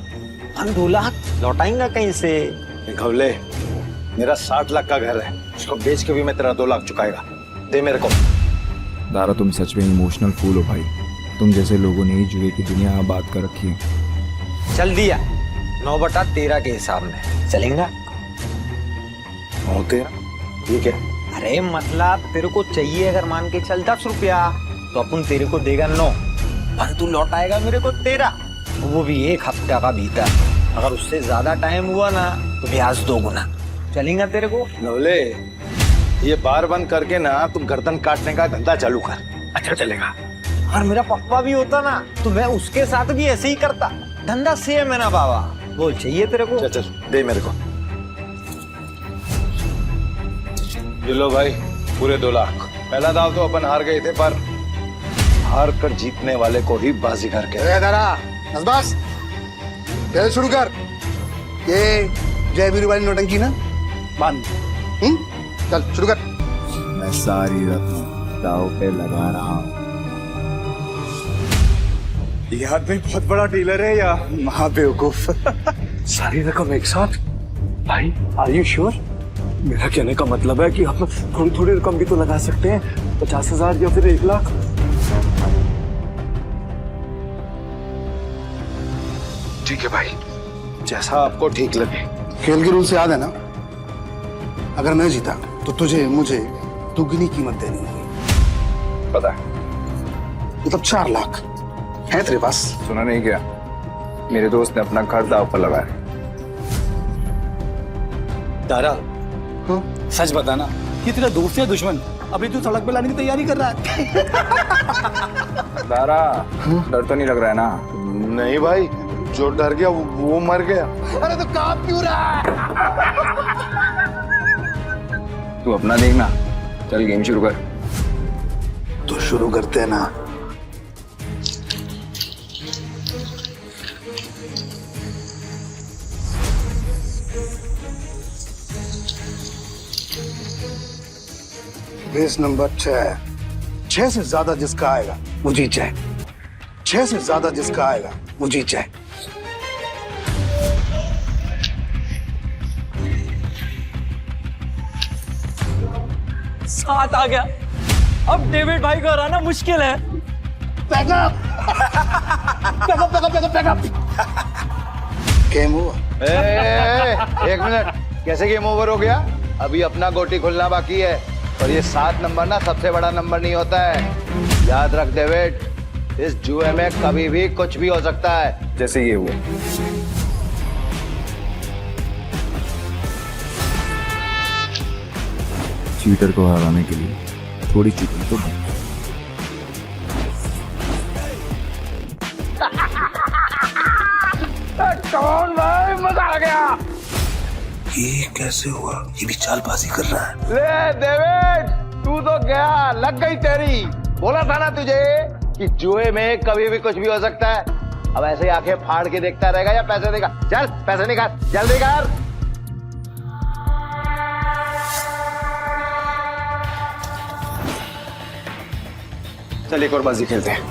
J: हम 2 लाख लौटाएंगे कहीं से?
B: ए गौले, मेरा 60 लाख का घर है, उसको बेच के भी मैं तेरा 2 लाख चुकाएगा। दे मेरे को।
F: दारा तुम सच में इमोशनल फूल हो भाई। तुम जैसे लोगों ने ही जुए की दुनिया आबाद कर रखी है।
J: चल दिया, 9/13 के हिसाब में चलेगा।
B: 9/13 ठीक है।
J: अरे मतलब तेरे को चाहिए अगर मान के चल 10 रुपया तो अपन तेरे को देगा 9, पर तू लौटाएगा मेरे को 13, वो भी 1 हफ्ता का भीतर। अगर उससे ज्यादा टाइम हुआ ना तो ब्याज 2 गुना। चलेगा तेरे को?
B: नवले, ये बार बंद करके ना तुम गर्दन काटने का धंधा चालू कर।
J: अच्छा चलेगा। और मेरा पप्पा भी होता ना तो मैं उसके साथ भी ऐसे ही करता। धंधा सेम है ना बाबा। बोल चाहिए तेरे को?
B: चल दे मेरे को। ये लो भाई, पूरे 2 लाख। पहला दाव तो अपन हार गए थे, पर हार कर जीतने वाले को ही बाजीगर कहते हैं।
A: बस पहले शुरू कर। ये जय वीरू वाली नौटंकी ना बंद। चल शुरू कर।
F: मैं सारी रकम दाव पे लगा रहा हूँ।
C: ये आदमी बहुत बड़ा डीलर है या महाबेवकूफ?
L: सारी रकम एक साथ? भाई आर यू श्योर? मेरा कहने का मतलब है कि हम थोड़ी थोड़ी रकम भी तो लगा सकते हैं, 50,000 या फिर 1 लाख।
B: ठीक है भाई, जैसा आपको ठीक लगे।
A: खेल के रूल से याद है ना, अगर मैं जीता तो तुझे मुझे दुगनी कीमत देनी होगी।
C: पता है।
A: मतलब 4 लाख।
C: है तेरे पास? सुना नहीं क्या? मेरे दोस्त ने अपना घर दांव पर लगाया।
I: दारा, सच बताना, ये तेरा दोस्त या दुश्मन? अभी तू सड़क पे लाने की तैयारी कर रहा है।
C: दारा, डर तो नहीं लग रहा है ना?
A: नहीं भाई, जो डर गया वो मर गया। अरे तो काम क्यों रहा है?
C: तू अपना देखना, चल गेम शुरू कर।
A: तो शुरू करते हैं ना। Base number 6। 6 से ज्यादा जिसका आएगा वो जीत जाए। 6 से ज्यादा जिसका आएगा वो जीत जाए।
J: सात आ गया। अब डेविड भाई को हराना मुश्किल है।
A: Game over. एक मिनट, कैसे गेम ओवर हो गया? अभी अपना गोटी खुलना बाकी है। और ये 7 नंबर ना सबसे बड़ा नंबर नहीं होता है। याद रख डेविड, इस जुए में कभी भी कुछ भी हो सकता है।
C: जैसे ये हुआ।
F: चीटर को हराने के लिए थोड़ी चीटिंग तो बनती है।
A: कौन भाई, मजा आ गया। ये कैसे हुआ? ये भी चालबाजी कर रहा है। ले डेविड, तू तो गया, लग गई तेरी। बोला था ना तुझे कि जुए में कभी भी कुछ भी हो सकता है। अब ऐसे ही आंखें फाड़ के देखता रहेगा या पैसे देगा? चल पैसे निकाल, जल्दी कर।
C: चल एक और बाजी खेलते हैं।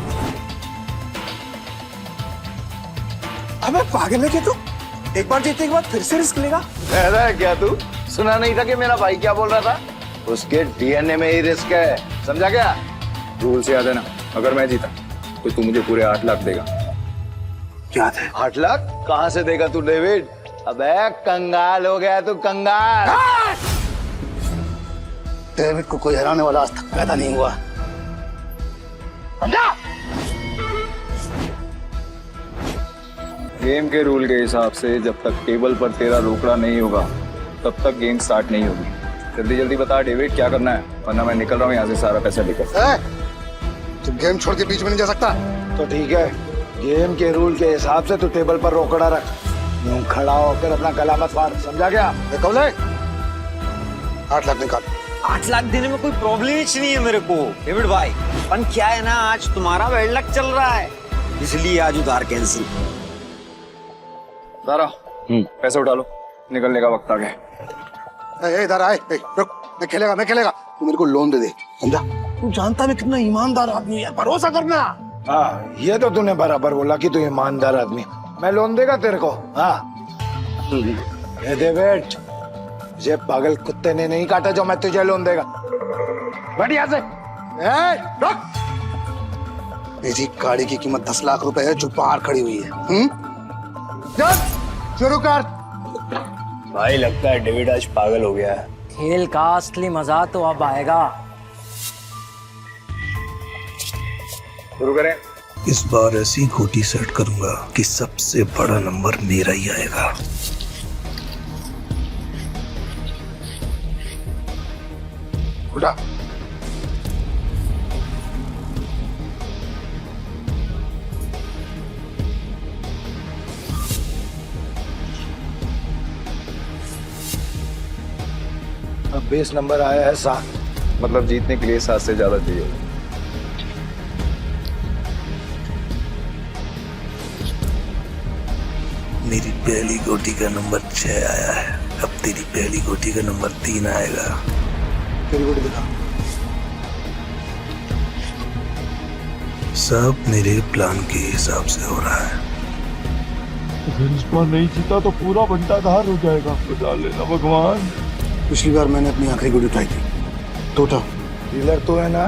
A: अबे पागल है क्या तू? एक बार जीतने के बाद फिर से रिस्क लेगा? ऐसा है क्या तू? सुना नहीं था कि मेरा भाई क्या बोल रहा था? उसके डीएनए में ही रिस्क है, समझा क्या?
C: रूल से याद है ना, अगर मैं जीता तो तू मुझे पूरे 8 लाख देगा।
A: याद है। 8 लाख कहाँ से देगा तू डेविड? अबे कंगाल हो गया तू, कंगाल। डेविड को कोई हराने वाला आज तक पैदा नहीं हुआ, समझा?
C: गेम के रूल के हिसाब से जब तक टेबल पर तेरा रोकड़ा नहीं होगा तब तक गेम स्टार्ट नहीं होगी। जल्दी जल्दी बता डेविड, क्या करना है, वरना मैं निकल रहा हूँ यहाँ से सारा पैसा लेकर।
A: तुम गेम छोड़ के बीच में नहीं जा सकता। तो ठीक है, गेम के रूल के हिसाब से तू टेबल पर रोकड़ा रख। यूं खड़ा होकर अपना गला मत फाड़, समझा क्या? कौले 8 लाख निकाल।
J: 8 लाख देने में कोई प्रॉब्लम ही नहीं है मेरे को डेविड भाई। पर क्या है ना, आज तुम्हारा बैड लक चल रहा है, इसलिए आज उधार कैंसिल।
C: दारा, पैसे उठा लो, निकलने का वक्त आ गया।
A: इधर आए, रुक, मैं खेलेगा। तू मेरे को लोन दे दे, समझा? तू जानता मैं कितना ईमानदार आदमी है, भरोसा करना। हाँ, ये तो तूने बराबर बोला कि तू ईमानदार आदमी। मैं लोन देगा तेरे को। हाँ, ये दे बेट। ये पागल कुत्ते ने नहीं काटा जो मैं तुझे लोन देगा। बैठ यहाँ से। रुक। मेरी गाड़ी की कीमत 10 लाख रुपए है जो बाहर खड़ी हुई है। चल शुरू कर।
E: भाई लगता है डेविड आज पागल हो गया है।
J: खेल का असली मजा तो अब आएगा।
C: शुरू करें।
A: इस बार ऐसी गोटी सेट करूंगा कि सबसे बड़ा नंबर मेरा ही आएगा। उठा। अब बेस नंबर आया है 7।
C: मतलब जीतने के लिए 7 से ज्यादा चाहिए।
A: मेरी पहली गोटी का नंबर 6 आया है। अब तेरी पहली गोटी का नंबर 3 आएगा। तेरी गोटी दिखा। सब मेरे प्लान के हिसाब से हो रहा है।
L: अगर इस बार नहीं जीता तो पूरा बंटाधार हो जाएगा। बचा लेना भगवान।
A: पिछली बार मैंने अपनी आखिरी गोली उठाई थी। टोटा डीलर तो है ना,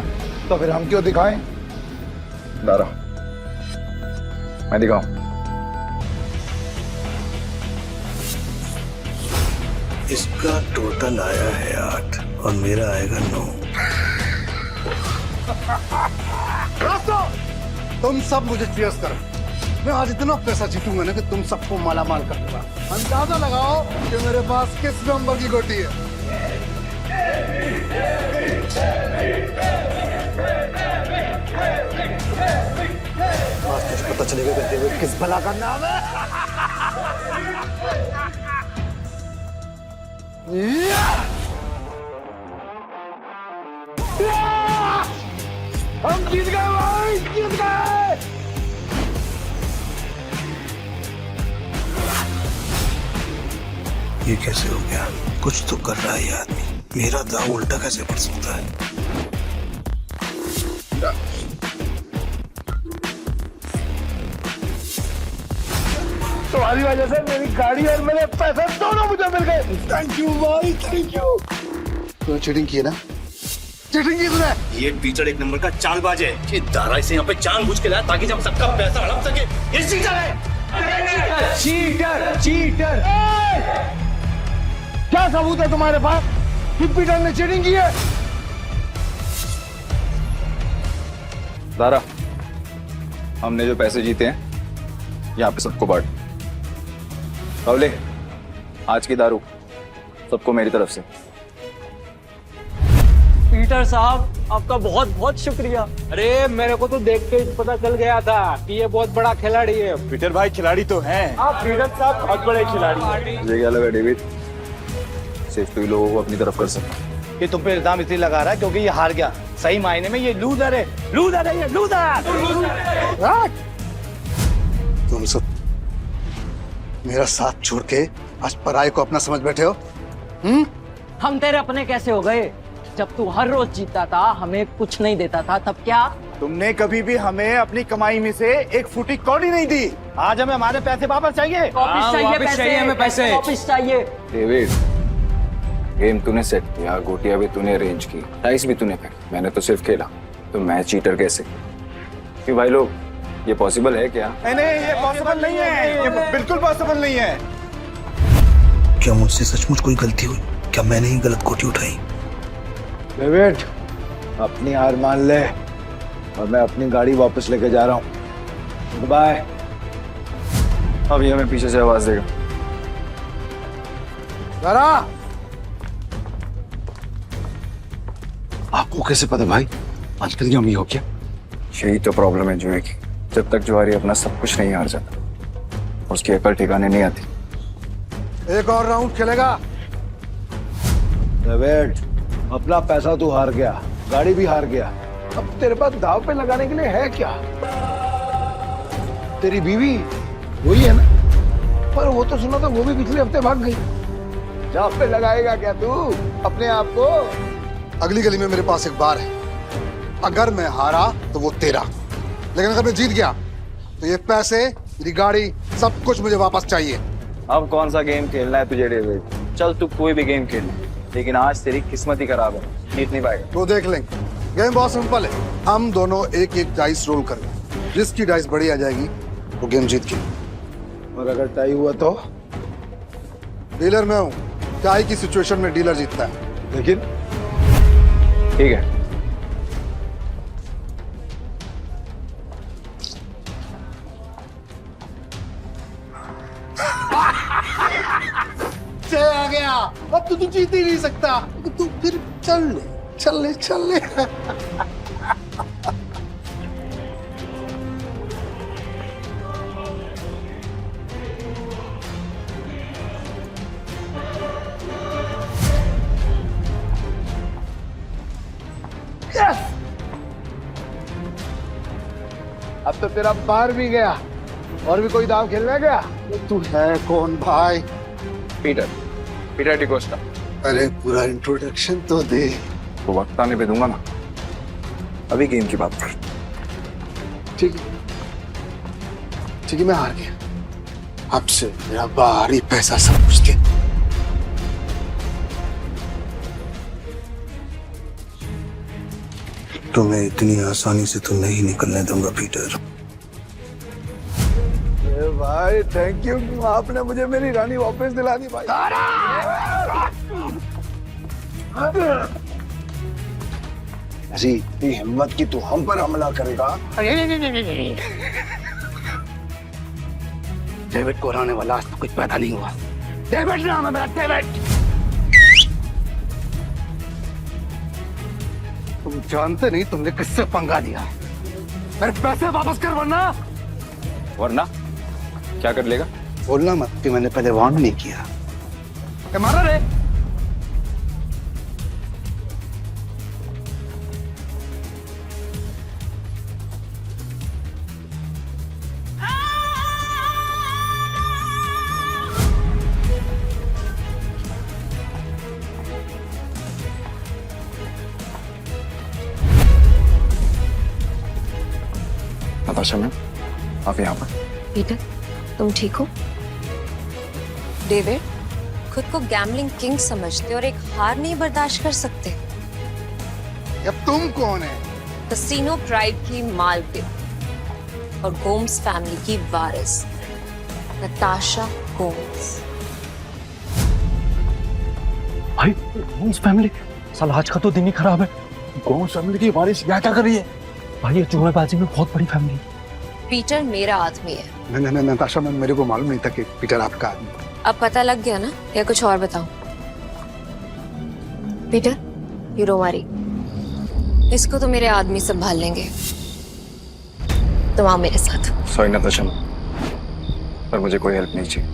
A: तो फिर हम क्यों दिखाएं?
C: दारा, मैं दिखाऊं?
A: इसका टोटल आया है 8 और मेरा आएगा 9।
E: तुम सब मुझे चीयर्स करो। मैं आज इतना पैसा जीतूंगा ना कि तुम सबको माला माल कर दूंगा। अंदाजा लगाओ कि मेरे पास किस नंबर की गोटी है। आज तुझे पता चलेगा कि डेविड किस भला का नाम है। हम जीत गए भाई, जीत गए।
M: ये कैसे हो गया? कुछ तो कर रहा है ये आदमी। मेरा दाव उल्टा कैसे पड़ सकता है?
E: तुम्हारी वजह से मेरी गाड़ी और मेरे पैसे दोनों मुझे मिल गए। थैंक यू भाई, थैंक यू। तूने चीटिंग की है ना? चीटिंग की तूने?
M: ये पीटर एक नंबर का चालबाज है। ये दारा इसे यहाँ पे जानबूझ के लाया ताकि जब सबका पैसा हड़प सके। ये चीटर है।
E: Cheater, cheater. क्या सबूत है तुम्हारे पास कि पीटर ने चीटिंग की है?
C: दारा, हमने जो पैसे जीते हैं यहाँ पे सबको बांट। कवले, आज की दारू सबको मेरी तरफ से।
J: पीटर साहब, आपका बहुत बहुत शुक्रिया।
K: अरे मेरे को तो देख के ही पता चल गया था कि ये बहुत बड़ा खिलाड़ी है।
E: पीटर भाई खिलाड़ी तो हैं।
K: आप पीटर साहब बहुत बड़े खिलाड़ी हैं।
C: मुझे क्या लगा डेविड, सिर्फ तू लोगों को अपनी तरफ कर सकता।
I: ये तुम पे इल्जाम इसलिए लगा रहा है क्योंकि ये हार गया। सही मायने में ये लूजर है, लूजर है, ये लूजर।
E: तुम सब मेरा साथ छोड़ के आज पराये को अपना समझ बैठे हो।
J: हम तेरे अपने कैसे हो गए? जब तू हर रोज जीता था, हमें कुछ नहीं देता था, तब क्या?
E: तुमने कभी भी हमें अपनी कमाई में से एक फूटी कौड़ी नहीं दी। आज हमें हमारे पैसे वापस चाहिए।
J: वापस चाहिए, हमें पैसे वापस चाहिए।
C: डेविड, गेम तूने सेट किया, गोटियां भी तूने अरेंज की, डाइस भी तूने फेंका, मैंने तो सिर्फ खेला। तो मैं चीटर कैसे? क्यों भाई लोग, ये पॉसिबल है क्या?
E: नहीं, ये पॉसिबल नहीं है। ये बिल्कुल पॉसिबल नहीं है।
M: क्या मुझसे सचमुच कोई गलती हुई? क्या मैंने ही गलत गोटी उठाई?
E: डेविड, अपनी हार मान ले और मैं अपनी गाड़ी वापस लेके जा रहा हूँ। बाय।
C: अभी हमें पीछे से आवाज देगा।
E: जरा आपको कैसे पता भाई? आजकल क्या हो क्या?
C: यही तो प्रॉब्लम है जुए की। जब तक जुआरी अपना सब कुछ नहीं हार जाता, उसकी अकल ठिकाने नहीं आती।
E: एक और राउंड खेलेगा। डेविड, अपना पैसा तू हार गया, गाड़ी भी हार गया। अब तेरे पास दाव पे लगाने के लिए है क्या? तेरी बीवी वही है ना? पर वो तो सुना था वो भी पिछले हफ्ते भाग गई। दाव पे लगाएगा क्या तू अपने आप को? अगली गली में मेरे पास एक बार है। अगर मैं हारा तो वो तेरा, लेकिन अगर मैं जीत गया तो ये पैसे, मेरी गाड़ी, सब कुछ मुझे वापस चाहिए।
C: अब कौन सा गेम खेलना है तुझे डेविड? चल तू कोई भी गेम खेल, लेकिन आज तेरी किस्मत ही खराब है, जीत नहीं पाएगा।
E: तो देख लेंगे। गेम बहुत सिंपल है। हम दोनों एक एक डाइस रोल करेंगे। जिसकी डाइस बड़ी आ जाएगी वो गेम जीत गई। और अगर टाई हुआ तो डीलर मैं हूँ। टाई की सिचुएशन में डीलर जीतता है। लेकिन
C: ठीक है।
E: आ गया। अब तो तू जीत ही नहीं सकता। तू फिर चल ले, चल ले, चल ले। अब तो तेरा बाहर भी गया। और भी कोई दाव खेलने गया? तू है कौन भाई?
C: पीटर डिकोस्टा।
E: अरे पूरा इंट्रोडक्शन तो दे।
C: तो वक्त आने पे दूंगा ना, अभी गेम की बात कर।
E: ठीक है, मैं हार गया। अब से मेरा बाहरी पैसा सब कुछ दे।
M: तुम्हें इतनी आसानी से तो नहीं निकलने दूंगा पीटर।
E: भाई थैंक यू, आपने मुझे मेरी रानी वापस दिला दी भाई।
A: ऐसी इतनी हिम्मत की तू हम पर हमला करेगा?
E: डेविड को हराने वाला आज तो कुछ पैदा नहीं हुआ। डेविड नाम है मेरा, डेविड। तुम जानते नहीं तुमने किससे पंगा लिया। मेरे पैसे वापस कर
C: वरना क्या कर लेगा?
E: बोलना मत कि मैंने पहले वार्न नहीं किया। मारा रे।
C: नताशा मैम, आप यहाँ पर?
D: पीटर, तुम ठीक हो? डेविड खुद को गैम्बलिंग किंग समझते और एक हार नहीं बर्दाश्त कर सकते।
E: अब तुम कौन है?
D: कसीनो प्राइड की मालकिन और गोम्स फैमिली की वारिस नताशा गोम्स।
L: भाई गोम्स फैमिली, साला आज का तो दिन ही खराब है। गोम्स फैमिली की वारिस यहाँ क्या कर रही है? भाई ये जुएबाजी में बहुत बड़ी फैमिली है।
D: पीटर मेरा आदमी है।
E: नहीं नताशा मैम, मेरे को मालूम नहीं था कि पीटर आपका आदमी।
D: अब पता लग गया ना, या कुछ और बताऊं? पीटर, यू डोंट वरी, इसको तो मेरे आदमी संभाल लेंगे। तुम आओ मेरे साथ।
C: सॉरी नताशा मैम, पर मुझे कोई हेल्प नहीं चाहिए।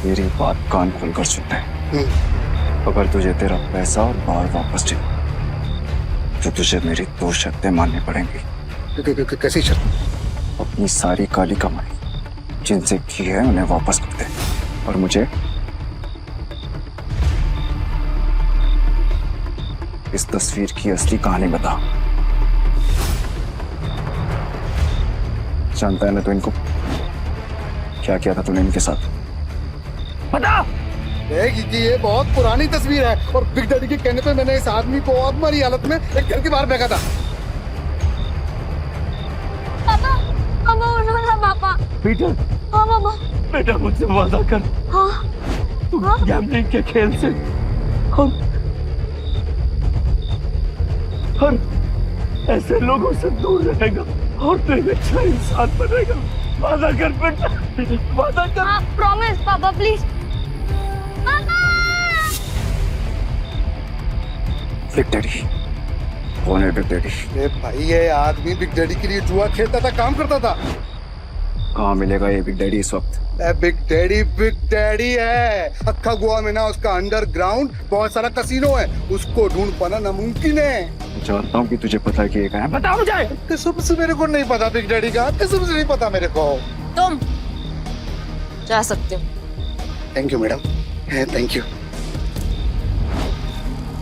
C: मेरी बात कान खोलकर सुनना है। अगर तुझे तेरा पैसा और बार वापस चाहिए तो तुझे मेरी 2 शर्तें माननी पड़ेंगी।
E: कैसी शर्त?
C: अपनी सारी काली कमाई जिनसे की है उन्हें वापस कर दे, और मुझे इस तस्वीर की असली कहानी बता। जानता है ना तो इनको क्या किया था तूने इनके साथ?
E: बता। ये बहुत पुरानी तस्वीर है और बिग डैडी के कहने पे मैंने इस आदमी को अधमरी हालत में एक घर के बाहर फेंका था।
H: पापा, पापा उठो ना पापा।
L: पीटर।
H: हाँ पापा।
L: बेटा मुझसे वादा कर।
H: हाँ।
L: तू गैम्बलिंग के खेल से हर ऐसे लोगों से दूर रहेगा और तू एक अच्छा इंसान बनेगा। वादा कर बेटा, वादा कर।
H: हाँ, प्रॉमिस पापा प्लीज।
C: बिग डैडी कौन है? Big daddy?
E: ए भाई, ये आदमी बिग डैडी के लिए जुआ खेलता था, काम करता था।
C: कहाँ मिलेगा ये बिग डैडी इस वक्त?
E: बिग डैडी है। अक्खा गोवा में ना उसका अंडरग्राउंड बहुत सारा कसीनो है, उसको ढूंढ पाना नामुमकिन है।
C: जानता हूँ कि तुझे पता है कि ये कहाँ है। बता मुझे।
E: कसम से मेरे को नहीं पता बिग डैडी का, कसम से नहीं पता मेरे को।
D: तुम जा सकते हो।
E: Thank you madam, thank you.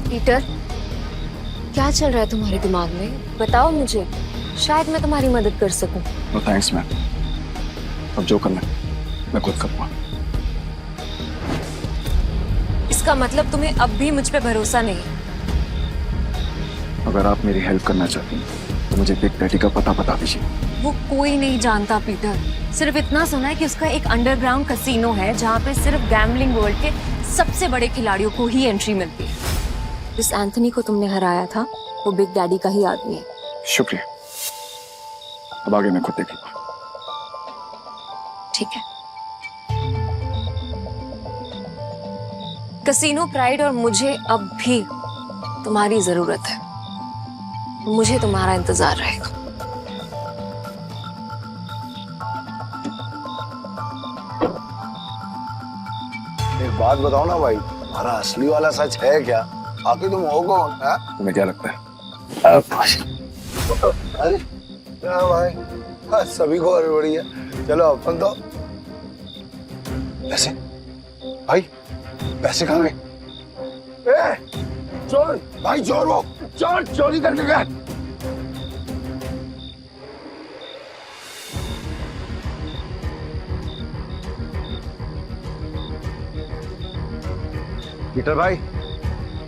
D: Peter, क्या चल रहा है तुम्हारे दिमाग में? बताओ मुझे, शायद मैं तुम्हारी मदद कर सकूं।
C: नो थैंक्स मैम, अब जो करना है मैं खुद करूँगा।
D: इसका मतलब तुम्हें अब भी मुझ पे भरोसा नहीं?
C: अगर आप मेरी हेल्प करना चाहती हैं तो मुझे बिग डैडी का पता बता दीजिए।
D: वो कोई नहीं जानता पीटर, सिर्फ इतना सुना है कि उसका एक अंडरग्राउंड कसीनो है जहाँ पे सिर्फ गैम्बलिंग वर्ल्ड के सबसे बड़े खिलाड़ियों को ही एंट्री मिलती है। जिस एंथनी को तुमने हराया था वो बिग डैडी का ही आदमी है।
C: शुक्रिया, अब आगे मैं खुद देखूंगा।
D: ठीक है। कसीनो प्राइड और मुझे अब भी तुम्हारी जरूरत है। मुझे तुम्हारा इंतजार रहेगा।
A: एक बात बताओ ना भाई, तुम्हारा असली वाला सच है क्या? आखिर तुम हो कौन?
C: तुम्हें क्या लगता है?
A: अरे क्या भाई, सभी को हड़बड़ी है। चलो अपन तो पैसे, भाई पैसे कहाँ गए? चोर भाई, चोर वो चोर चोरी करके गए। पीटर भाई,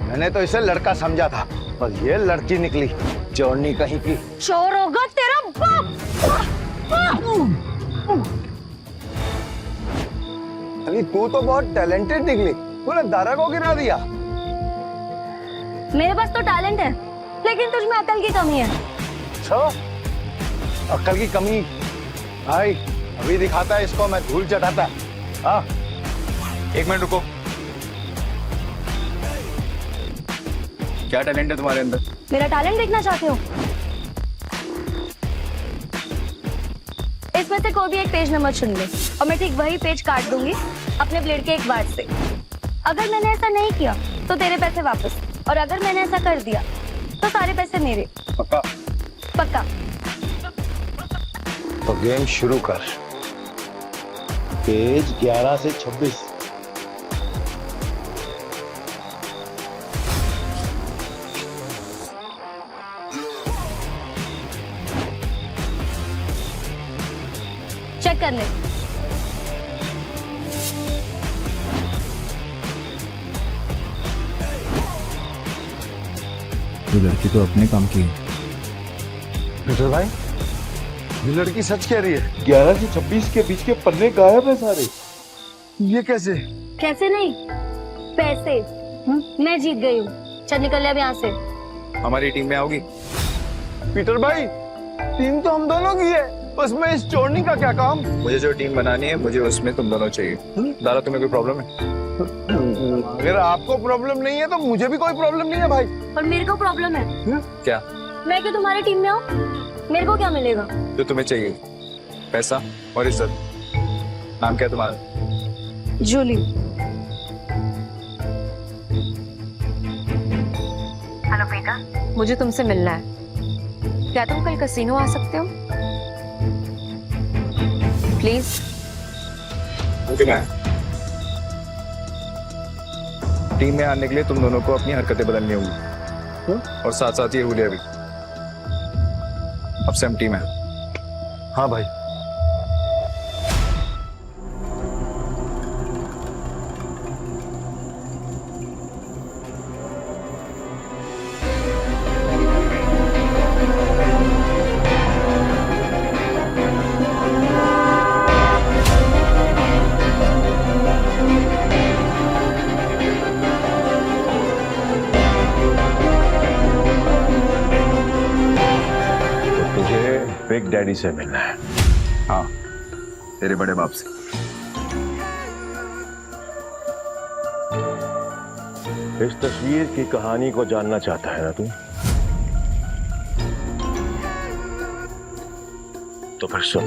A: मैंने तो इसे लड़का समझा था, पर ये लड़की निकली चोरनी कहीं की।
H: चोर होगा तेरा बाप।
E: अरे तू तो बहुत टैलेंटेड निकली, तूने दारा को गिरा दिया।
H: मेरे पास तो टैलेंट है, लेकिन तुझ में अकल की कमी है।
E: अच्छा, अक्ल की कमी? भाई अभी दिखाता है इसको, मैं धूल चढ़ाता। हाँ,
C: 1 मिनट रुको। क्या टैलेंट है तुम्हारे अंदर?
H: मेरा टैलेंट देखना चाहते हो? इसमें से कोई भी एक पेज नंबर चुन ले और मैं ठीक वही पेज काट दूंगी अपने ब्लेड के एक वार से। अगर मैंने ऐसा नहीं किया तो तेरे पैसे वापस, और अगर मैंने ऐसा कर दिया तो सारे पैसे मेरे।
E: पक्का?
H: पक्का।
A: तो गेम शुरू कर। पेज 11 से 26।
H: चेक कर ले।
F: तो लड़की तो अपने काम की है।
E: पीटर भाई, ये लड़की सच कह रही है।
L: 11 से 26 के बीच के पन्ने गायब है सारे।
E: ये कैसे?
H: कैसे नहीं, पैसे। मैं जीत गई हूँ। चल निकल ले अब यहाँ से।
C: हमारी टीम में आओगी?
E: पीटर भाई, टीम तो हम दोनों की है, उसमें इस चोरनी का क्या काम?
C: मुझे जो टीम बनानी है, मुझे उसमें तुम दोनों चाहिए। दारा, तुम्हें कोई प्रॉब्लम है?
E: अगर आपको प्रॉब्लम नहीं है तो मुझे भी कोई प्रॉब्लम नहीं है भाई।
H: और मेरे को प्रॉब्लम है।
C: क्या?
H: मैं क्यों तुम्हारी टीम में आऊँ? मेरे को क्या मिलेगा?
C: जो तुम्हें चाहिए, पैसा और इज्जत। नाम क्या है तुम्हारा?
H: जूली। हेलो बेटा, मुझे तुमसे मिलना है। क्या तुम कल कैसीनो आ सकते हो? प्लीज।
C: टीम में आने के लिए तुम दोनों को अपनी हरकतें बदलनी होंगी, और साथ साथ ये हुलिया भी। अब से हम टीम है।
E: हाँ भाई।
B: बिग डैडी से मिलना है।
C: हाँ, तेरे बड़े बाप से।
B: इस तस्वीर की कहानी को जानना चाहता है ना तू? तो फिर सुन।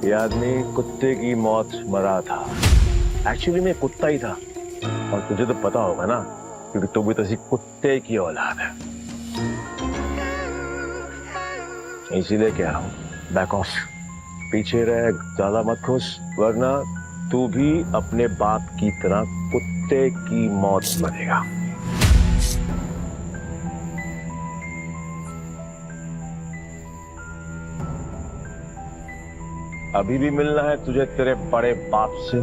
B: ये आदमी कुत्ते की मौत मरा था। एक्चुअली में कुत्ता ही था, और तुझे तो पता होगा ना, क्योंकि तू भी तो कुत्ते की औलाद है। इसीलिए कह रहा हूं, बैक ऑफ, पीछे रह, ज्यादा मत खुश, वरना तू भी अपने बाप की तरह कुत्ते की मौत मरेगा। अभी भी मिलना है तुझे तेरे बड़े बाप से?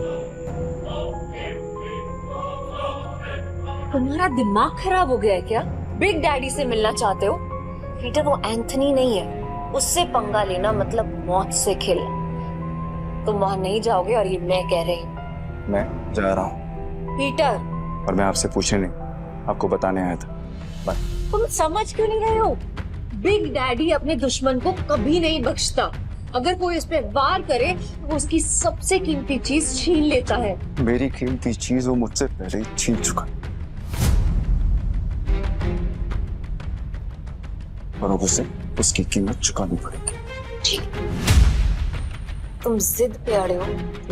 D: तुम्हारा दिमाग खराब हो गया है क्या? बिग डैडी से मिलना चाहते हो? पीटर, वो एंथनी नहीं है, उससे पंगा लेना मतलब मौत से खेलना। तुम वहां नहीं जाओगे, और ये मैं कह रही हूँ।
C: मैं जा रहा हूँ।
D: पीटर,
C: और मैं आपसे पूछने नहीं, आपको बताने आया था। बाय।
D: तुम समझ क्यों नहीं रहे हो? बिग डैडी अपने दुश्मन को कभी नहीं बख्शता। अगर कोई इस पे वार करे तो उसकी सबसे कीमती चीज छीन लेता है।
C: मेरी कीमती चीज वो मुझसे पहले ही छीन चुका, और अब उसे उसकी कीमत चुकानी पड़ेगी।
D: ठीक, तुम जिद पे अड़े हो,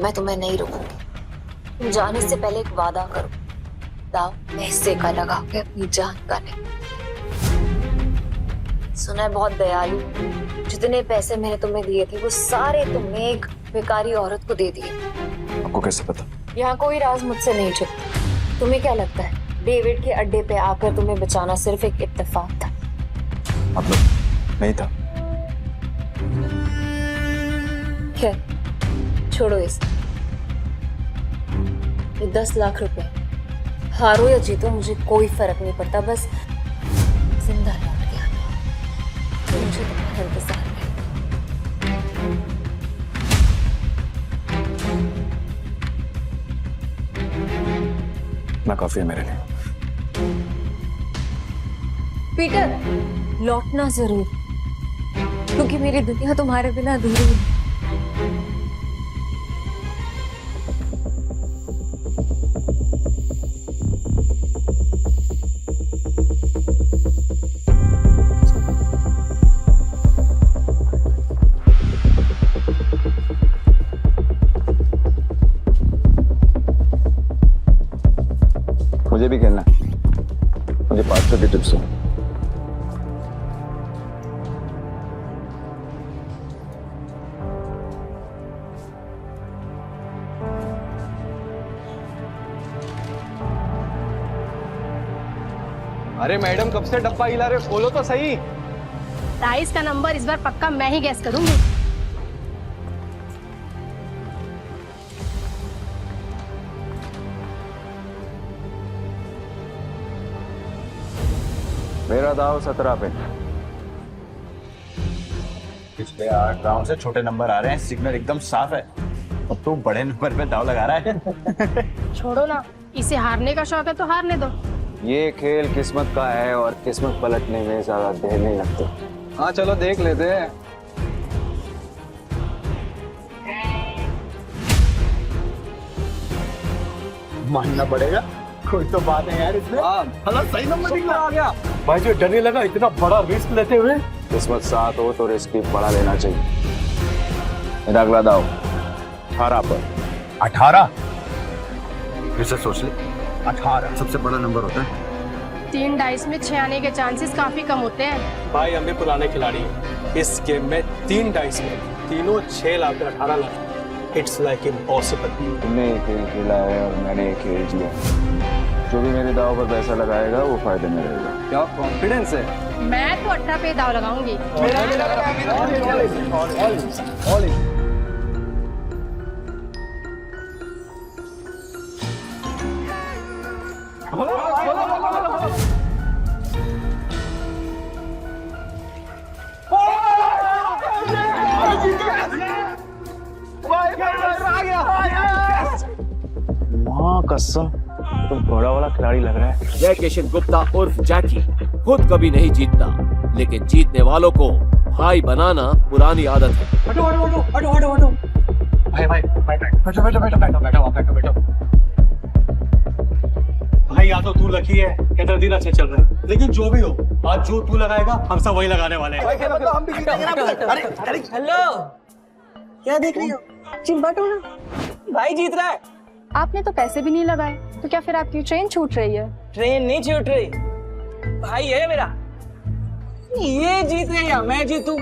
D: मैं तुम्हें नहीं रोकूंगी। तुम जाने से पहले एक वादा करो, दाव पैसे का लगा के अपनी जान का नहीं। सुना है बहुत दयालु, जितने पैसे मैंने तुम्हें दिए थे वो सारे तुमने एक बेकारी औरत को दे दिए।
C: आपको कैसे पता?
D: यहाँ कोई राज मुझसे नहीं छुपता। तुम्हें क्या लगता है डेविड के अड्डे पे आकर तुम्हें बचाना सिर्फ एक इत्तेफाक था?
C: मतलब नहीं था।
D: खैर छोड़ो इस। ये 10 लाख रुपए, हारो या जीतो मुझे कोई फर्क नहीं पड़ता, बस जिंदा लौट गया। मुझे तुम्हारा इंतजार है।
C: काफी है मेरे लिए।
D: पीटर, लौटना जरूर, क्योंकि मेरी दुनिया तुम्हारे बिना अधूरी है।
C: मुझे भी खेलना है, मुझे 500 की टिप्स है।
J: अरे मैडम कब से डब्बा हिला रहे, खोलो तो सही।
H: डाइस का नंबर इस बार पक्का मैं ही गैस करूंगी।
C: मेरा दाव 17 पे।
I: पिछले 8 राउंड से छोटे नंबर आ रहे हैं, सिग्नल एकदम साफ है। अब तो बड़े नंबर पे दाव लगा रहा है।
H: छोड़ो ना, इसे हारने का शौक है तो हारने दो।
C: ये खेल किस्मत का है और किस्मत पलटने में ज्यादा देर नहीं लगती। हाँ चलो देख लेते हैं।
I: मानना पड़ेगा, कोई तो बात है यार इसमें। हाँ, सही नंबर निकला आ गया।
L: भाई जो डर नहीं लगा इतना बड़ा रिस्क लेते हुए।
C: किस्मत साथ हो तो रिस्क भी बड़ा लेना चाहिए। मेरा अगला दाव 18 पर।
L: 18 फिर से सोच ले, 18 सबसे बड़ा नंबर होता है।
H: 3 डाइस में 6 आने के चांसेस काफी कम होते हैं।
L: भाई हम भी पुराने खिलाड़ी हैं, इस गेम में 3 डाइस में तीनों 6 lakh 18 lakh, it's like impossible.
C: तुमने एक खेल खेला है और मैंने एक खेल जिया। जो भी मेरे दाव पर पैसा लगाएगा वो फायदे में रहेगा। क्या कॉन्फिडेंस है?
H: मैं तो 18 पे दाव लगाऊंगी।
B: माँ कसम, तुम बड़ा वाला खिलाड़ी लग रहा है।
G: जय किशन गुप्ता उर्फ जैकी खुद कभी नहीं जीतता, लेकिन जीतने वालों को भाई बनाना पुरानी आदत है।
L: हटो हटो हटो हटो हटो हटो। भाई बैठो बैठो बैठो बैठो बैठो बैठो बैठो। भाई या तो तू लकी है या तेरा दिन अच्छे चल रहे हैं, लेकिन जो भी हो आज जो तू लगाएगा हम सब वही लगाने वाले हैं।
J: हेलो, क्या देख रही हो?
H: चिंबटो ना,
J: भाई जीत रहा है।
H: आपने तो पैसे भी नहीं लगाए, तो क्या फिर आपकी ट्रेन छूट रही है?
J: ट्रेन नहीं छूट रही, भाई है मेरा। ये जीत रहे या मैं जीतूं,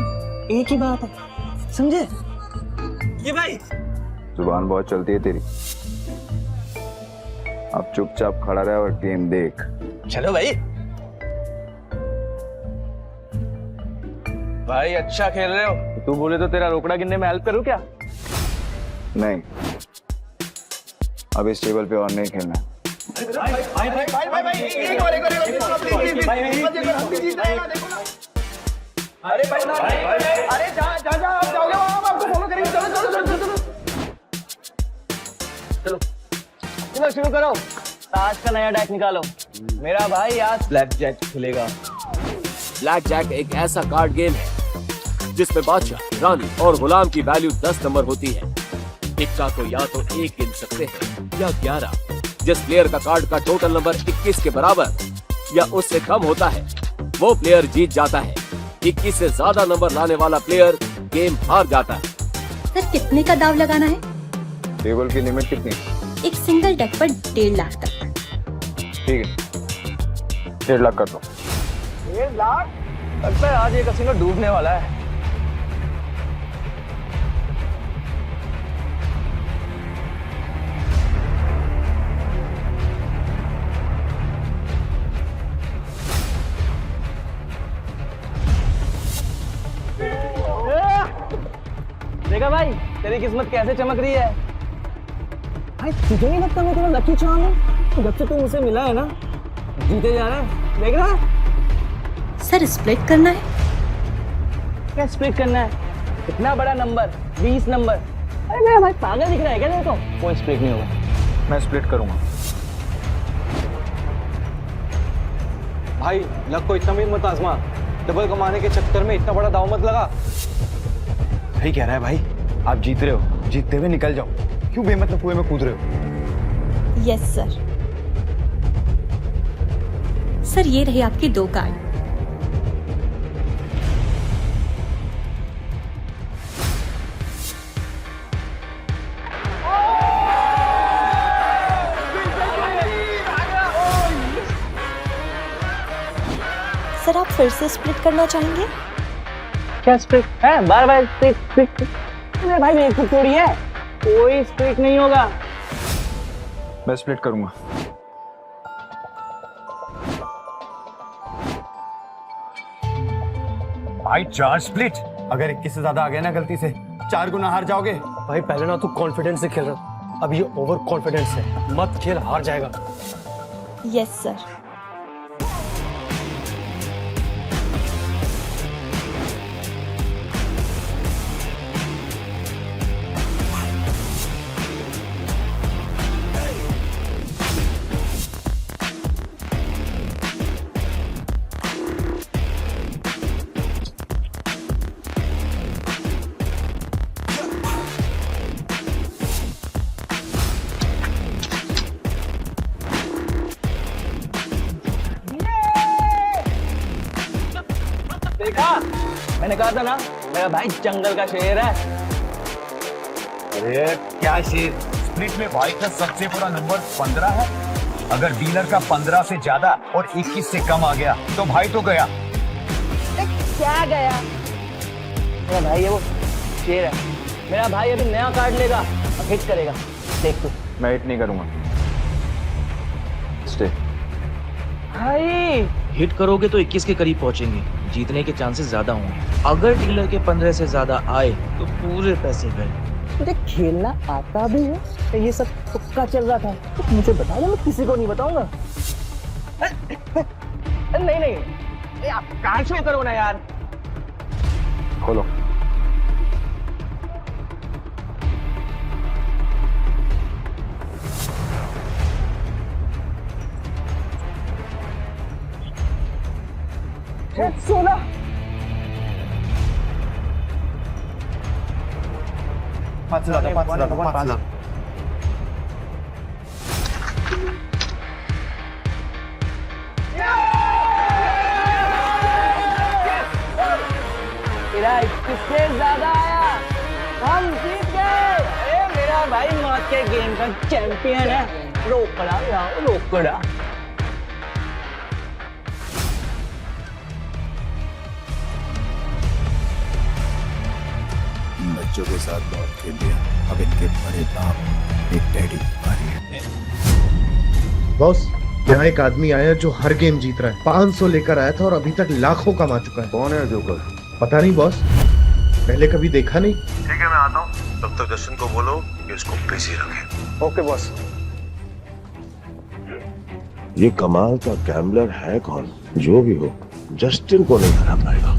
J: एक ही बात है, समझे? ये भाई
C: जुबान बहुत चलती है तेरी। अब चुपचाप खड़ा रहे और गेम देख।
J: चलो भाई।
I: भाई अच्छा खेल रहे हो।
B: तू बोले तो तेरा रोकड़ा गिनने में हेल्प करूँ क्या?
C: नहीं, अब इस टेबल पे और नहीं खेलना।
J: चलो शुरू करो, आज का नया डेक निकालो। मेरा भाई आज ब्लैक जैक खेलेगा।
G: ब्लैक जैक एक ऐसा कार्ड गेम है जिसमें बादशाह, रानी और गुलाम की वैल्यू 10 नंबर होती है। इक्का को या तो 1 गिन सकते हैं या 11। जिस प्लेयर का कार्ड का टोटल नंबर 21 के बराबर या उससे कम होता है वो प्लेयर जीत जाता है। 21 से ज्यादा नंबर लाने वाला प्लेयर गेम हार जाता है।
H: सर कितने का दाव लगाना है?
C: टेबल की लिमिट कितनी?
H: एक सिंगल डेक पर 1.5 लाख तक।
C: ठीक है, 1.5 लाख कर दो।
J: 1.5 लाख? लगता है आज ये कसिनो डूबने वाला है। देखा भाई, तेरी किस्मत कैसे चमक रही है। भाई तुझे नहीं लगता मैं तेरा लकी चार्म हूँ? जब से तू मुझसे मिला है ना, जीते जा रहा है। देख रहा है?
H: सर स्प्लिट करना है?
J: क्या स्प्लिट करना है? इतना बड़ा नंबर, 20 नंबर। अरे मेरा भाई पागल दिख रहा है क्या तेरे को? कोई स्प्लिट नहीं होगा।
C: मैं स्प्लिट करूंगा।
J: भाई लक को इतना भी मत आजमा, डबल कमाने के चक्कर में इतना बड़ा दाव मत लगा।
C: सही कह रहा है भाई, आप जीत रहे हो, जीतते हुए निकल जाओ, क्यों बेमतलब कुएं में कूद रहे हो?
H: Yes sir. सर ये रहे आपके 2 कार्ड। सर आप फिर से स्प्लिट करना चाहेंगे?
J: क्या स्प्लिट है? बार बार स्प्लिट अरे भाई मेरी खुद थोड़ी है, कोई स्प्लिट नहीं होगा। मैं स्प्लिट करूंगा।
C: भाई 4 स्प्लिट, अगर 21 से ज्यादा आ गया ना गलती से 4 गुना हार जाओगे।
J: भाई पहले ना तू कॉन्फिडेंस से खेल रहा, अब ये ओवर कॉन्फिडेंस है, मत खेल, हार जाएगा।
H: Yes sir.
J: देखा, मैंने कहा था ना मेरा भाई जंगल का शेर है।
I: अरे क्या शेर, स्प्लिट में भाई का सबसे बड़ा नंबर 15 है। अगर डीलर का 15 से ज्यादा और 21 से कम आ गया तो भाई तो गया।
J: क्या गया? मेरा भाई है वो शेर है, मेरा भाई अभी नया कार्ड लेगा और हिट करेगा, देख तू।
C: मैं हिट नहीं करूंगा। स्टे।
J: भाई
N: हिट करोगे तो 21 के करीब पहुंचेंगे, जीतने के चांसेस ज्यादा होंगे। अगर डीलर के 15 से ज्यादा आए तो पूरे पैसे गए।
J: तुझे खेलना आता भी है तो ये सब तुक्का चल रहा था, तो मुझे बता दो, मैं किसी को नहीं बताऊंगा। नहीं नहीं, आप कार्ड शो करो ना यार।
C: खोलो।
J: सोना
C: पाँच लाख।
J: तेरा 21 से ज्यादा आया, हम जीत गए। अरे मेरा भाई मौत के गेम का चैंपियन है। रोकड़ा यार, रोकड़ा।
F: बच्चों के साथ बहुत खेल लिया, अब इनके बड़े बाप एक डैडी है।
E: बॉस, यहाँ एक आदमी आया जो हर गेम जीत रहा है, 500 लेकर आया था और अभी तक लाखों कमा चुका है।
B: कौन है जोकर?
E: पता नहीं बॉस, पहले कभी देखा नहीं।
B: ठीक है, मैं आता हूँ। तब तक जस्टिन को बोलो कि उसको बिजी रखे।
C: Okay boss.
B: ये कमाल का गैम्बलर है कौन? जो भी हो, जस्टिन को नहीं हरा पाएगा।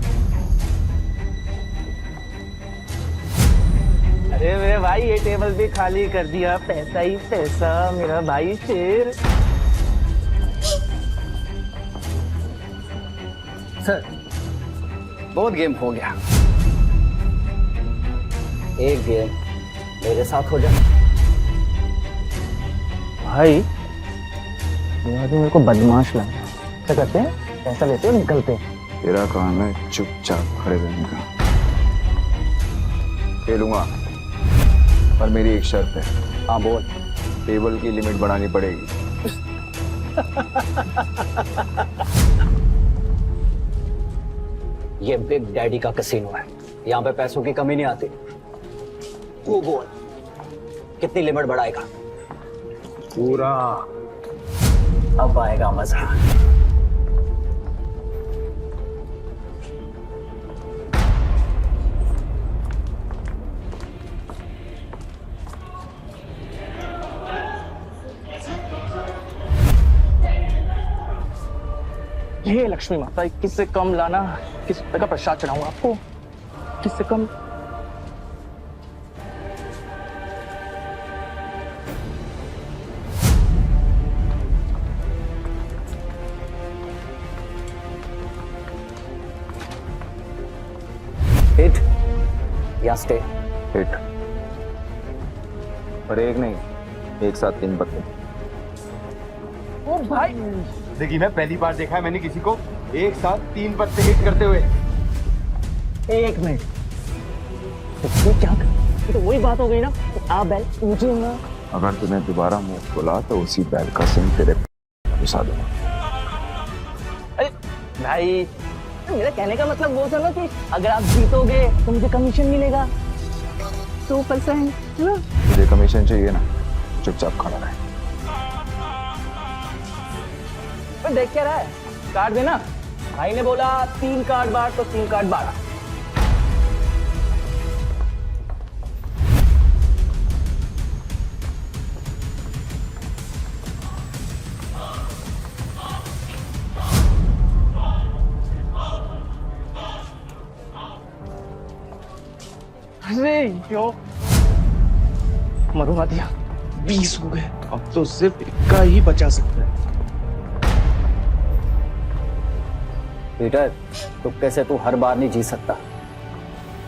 J: अरे मेरे भाई ये टेबल भी खाली कर दिया, पैसा ही पैसा, मेरा भाई शेर। सर बहुत गेम हो गया, एक गेम मेरे साथ हो जाए। भाई मेरे को बदमाश लगा। क्या करते हैं, पैसा लेते हैं, निकलते हैं।
C: तेरा काम है चुपचाप खड़े रहने का। खेलूंगा, पर मेरी एक शर्त है। हाँ बोल। टेबल की लिमिट बढ़ानी पड़ेगी।
J: ये बिग डैडी का कैसीनो है, यहाँ पे पैसों की कमी नहीं आती। तू बोल कितनी लिमिट बढ़ाएगा?
C: पूरा।
J: अब आएगा मजा। ये लक्ष्मी माता, 21 से कम लाना, 21 रुपए का प्रसाद चढ़ाऊंगा आपको। 21 से कम।
C: या स्टे हिट। पर एक नहीं, एक साथ 3 पत्ते।
I: ओ भाई देखिए, मैं पहली बार देखा है मैंने किसी को एक साथ 3 पत्ते हिट करते हुए।
J: एक मिनट, तो क्या ये तो वही बात हो गई ना, आप बैल मुझे ना।
C: अगर तूने दोबारा मुंह खोला तो उसी बैल का सिंह तेरे घुसा दूंगा।
J: अरे भाई, मेरा कहने का मतलब वो था ना कि अगर आप जीतोगे तो मुझे कमीशन मिलेगा 2%।
C: मुझे कमीशन चाहिए ना, चुपचाप खड़ा रहे।
J: देख क्या रहा है, कार्ड देना। भाई ने बोला 3 कार्ड बार तो 3 कार्ड बारा।
N: अरे यो मरवा दिया, 20 हो गए। अब तो सिर्फ 1 का ही बचा सकता है।
J: पीटर, तुक्के से तू हर बार नहीं जीत सकता,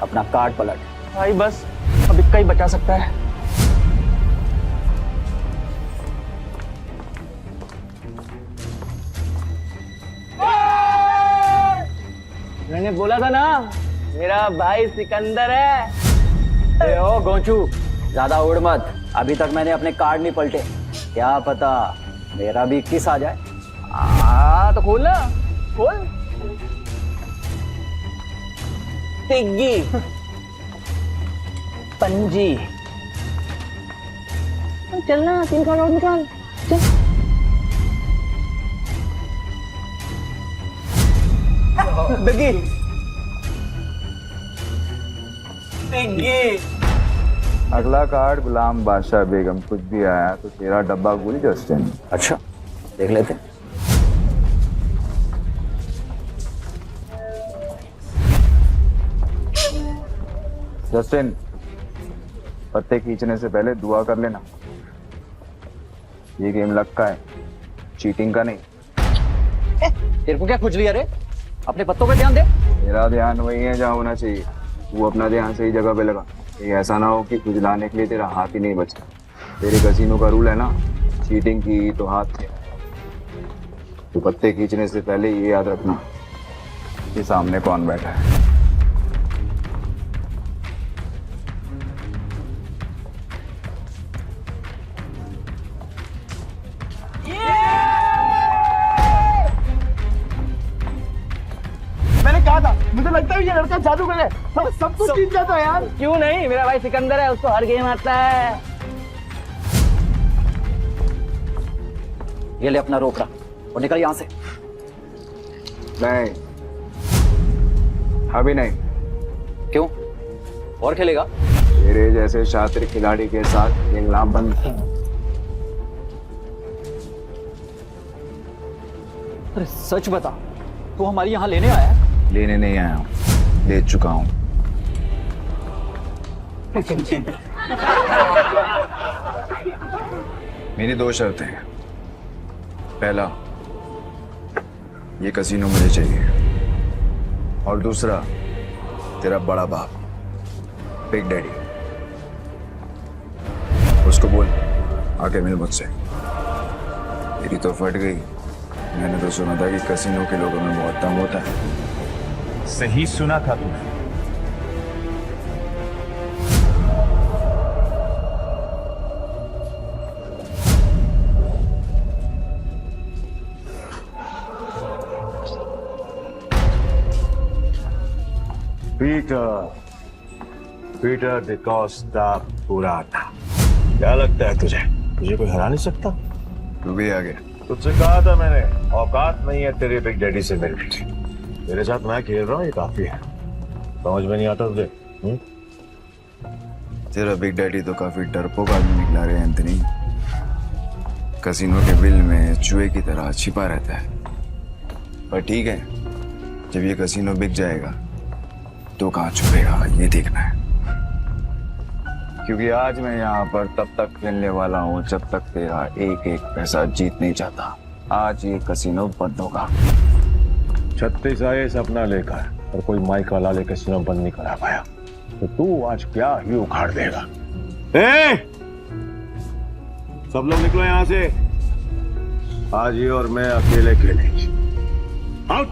J: अपना कार्ड पलट। भाई बस अब 1 का ही बचा सकता है। मैंने बोला था ना, मेरा भाई सिकंदर है। ओ गोंचू, ज्यादा उड़ मत, अभी तक मैंने अपने कार्ड नहीं पलटे, क्या पता मेरा भी 21 आ जाए। तो खोल ना, खोल। तिग्गी, पंजी, चलना 3 कार्ड और निकाल, चल। तिग्गी,
C: अगला कार्ड गुलाम बादशाह बेगम। कुछ भी आया तो तेरा डब्बा गुल जस्टिन।
J: अच्छा, देख लेते।
C: जस्टिन, पत्ते खींचने से पहले दुआ कर लेना। ये गेम लक का है, चीटिंग का नहीं।
J: तेरे को क्या खुजली है रे? अपने पत्तों पे ध्यान दे।
C: मेरा ध्यान वही है जहाँ होना चाहिए, वो अपना ध्यान सही जगह पे लगा। ये ऐसा ना हो कि खुजलाने के लिए तेरा हाथ ही नहीं बचा। तेरे कसीनो का रूल है ना, चीटिंग की तो हाथ से। तो पत्ते खींचने से पहले ये याद रखना कि सामने कौन बैठा है।
N: मैंने कहा था, मुझे लगता है ये लड़का जादूगर है, सब कुछ जीत जाता है यार।
J: क्यों नहीं, मेरा भाई सिकंदर है, उसको हर गेम आता है। ये ले अपना रोकड़ा और निकल यहाँ से।
C: नहीं, अभी नहीं।
J: क्यों? और खेलेगा?
C: तेरे जैसे शातिर खिलाड़ी के साथ खेलना बंद।
J: अरे सच बता, तू हमारी यहाँ लेने आया है?
C: लेने नहीं आया हूँ, ले चुका हूँ। मेरी 2 शर्तें हैं। पहला, ये कसीनो मुझे चाहिए, और दूसरा, तेरा बड़ा बाप बिग डैडी, उसको बोल आके मिल मुझसे। मेरी तो फट गई, मैंने तो सुना था कि कसीनो के लोगों में बहुत दम होता है।
I: सही सुना था तूने। पीटर डिकोस्टा पुराना। क्या लगता है तुझे, तुझे कोई हरा नहीं सकता?
C: तू भी आ गया।
B: तुझसे कहा था मैंने, औकात नहीं है तेरे बिग डैडी से मिलने की। तेरे साथ मैं खेल रहा हूँ, ये काफी है। समझ में नहीं आता तुझे?
C: तेरा बिग डैडी तो काफी डरपोक आदमी निकला रे एंथनी। कसीनो के बिल में चूहे की तरह छिपा रहता है। पर ठीक है, जब ये कसीनो बिक जाएगा तो कहाँ छुपेगा ये देखना है। क्योंकि आज मैं यहाँ पर तब तक खेलने वाला हूँ जब तक तेरा एक एक पैसा जीत नहीं जाता। आज ये कसीनो बंद होगा।
B: 36 आए सपना लेकर और कोई माइक वाला ले कसीनो बंद नहीं करा पाया। तो तू आज क्या ही उखाड़ देगा। ए! सब लोग निकलो यहां से। आज ये और मैं अकेले खेलेंगे। आउट।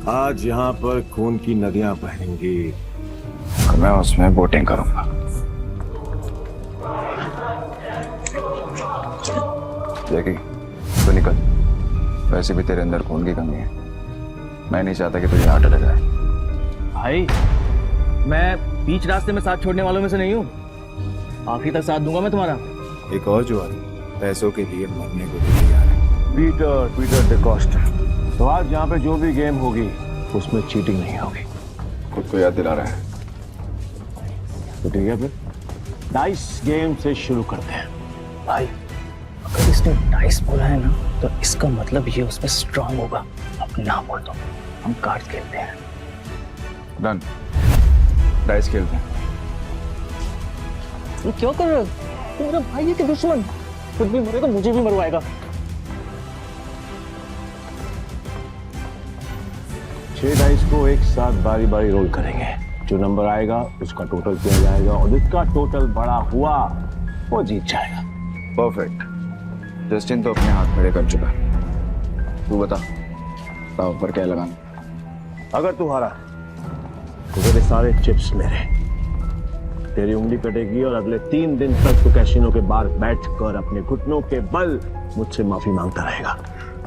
B: आज यहाँ पर खून की नदियां बहेंगी
C: और मैं उसमें बोटिंग करूंगा। देखी तो निकल। वैसे भी तेरे अंदर खून की कमी है। मैं नहीं चाहता कि तुझे हार्ट अटैक आए।
N: भाई मैं बीच रास्ते में साथ छोड़ने वालों में से नहीं हूँ। आखिरी तक साथ दूंगा मैं तुम्हारा।
F: एक और जुआरी पैसों के लिए मरने को भी तैयार है।
B: पीटर डिकोस्टा। तो आज यहाँ पे जो भी गेम होगी उसमें चीटिंग नहीं होगी।
C: खुद को याद दिला रहा है।
B: तो ठीक है फिर डाइस गेम से शुरू करते हैं।
N: भाई अगर इसने डाइस बोला है ना तो इसका मतलब ये उसमें स्ट्रांग होगा। अब ना बोल दो, हम कार्ड खेलते हैं।
C: डन। डाइस खेलते हैं।
N: ये क्यों कर रहे हो? तुम मेरा भाई है कि दुश्मन? खुद भी मरे तो मुझे भी मरवाएगा।
B: 6 डाइस को एक साथ बारी बारी रोल करेंगे। जो नंबर आएगा उसका टोटल किया जाएगा और जिसका टोटल बड़ा हुआ वो जीत जाएगा।
C: परफेक्ट। जस्टिन तो अपने हाथ खड़े कर चुका है। तू बता दांव पर क्या लगाना?
B: अगर तू हारा तो तेरे सारे चिप्स मेरे। तेरी उंगली कटेगी और अगले 3 दिन तक तो कैसीनो के बाहर बैठकर अपने घुटनों के बल मुझसे माफी मांगता रहेगा।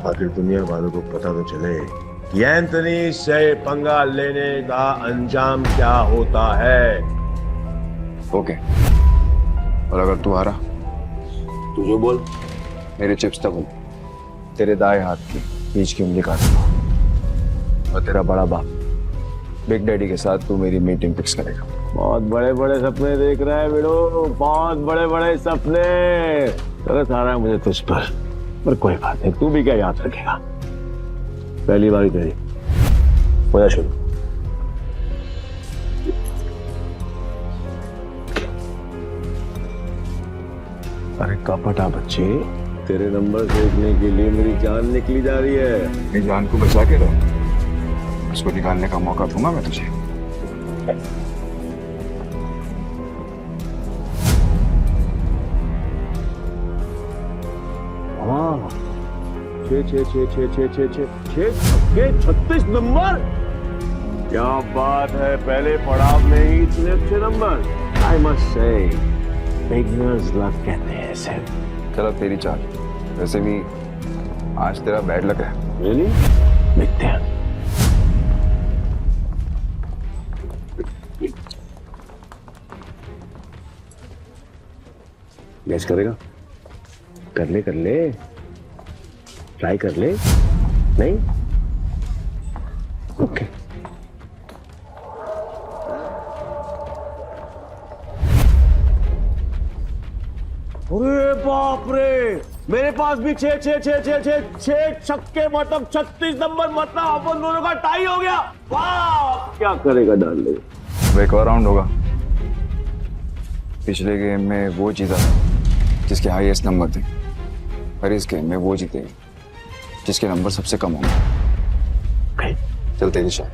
B: आखिर दुनिया वालों को पता तो चले कि एंथनी से पंगा लेने का अंजाम क्या होता है।
C: ओके। और अगर तू हारा
B: तू जो बोल।
C: मेरे चिप्स तक बोल। तेरे दाएं हाथ की बीच की उंगली काटूंगा और तेरा बड़ा बाप बिग डैडी के साथ तू मेरी मीटिंग फिक्स करेगा।
B: बहुत बड़े बड़े सपने देख रहा है बिड़ो। बहुत बड़े बड़े सपने। तरस आ रहा है मुझे तुझ पर कोई बात नहीं। तू भी क्या याद रखेगा। पहली बारी तेरी हो जा शुरू। अरे कपटा बच्चे, तेरे नंबर देखने के लिए मेरी जान निकली जा रही है।
C: मेरी जान को बचा के रहो। उसको निकालने का मौका दूंगा मैं तुझे।
B: हाँ 36 नंबर। क्या बात है। पहले पड़ाव में ही इतने अच्छे number. I must say beginners luck कहते हैं इसे।
C: चलो तेरी चाल। वैसे भी आज तेरा बैड लक है।
B: रियली? देखते हैं। गैस करेगा? कर ले ट्राई कर ले। नहीं? ओके। अरे बाप रे, मेरे पास भी 6 छक्के मतलब 36 नंबर मतलब अपन दोनों का टाई हो गया। वाह! क्या करेगा डार्लिंग?
C: अब एक और राउंड होगा। पिछले गेम में वो जीता था जिसके हाईएस्ट नंबर थे, और इस गेम में वो जीतेगा जिसके नंबर सबसे कम होंगे। चल तेरी शॉट।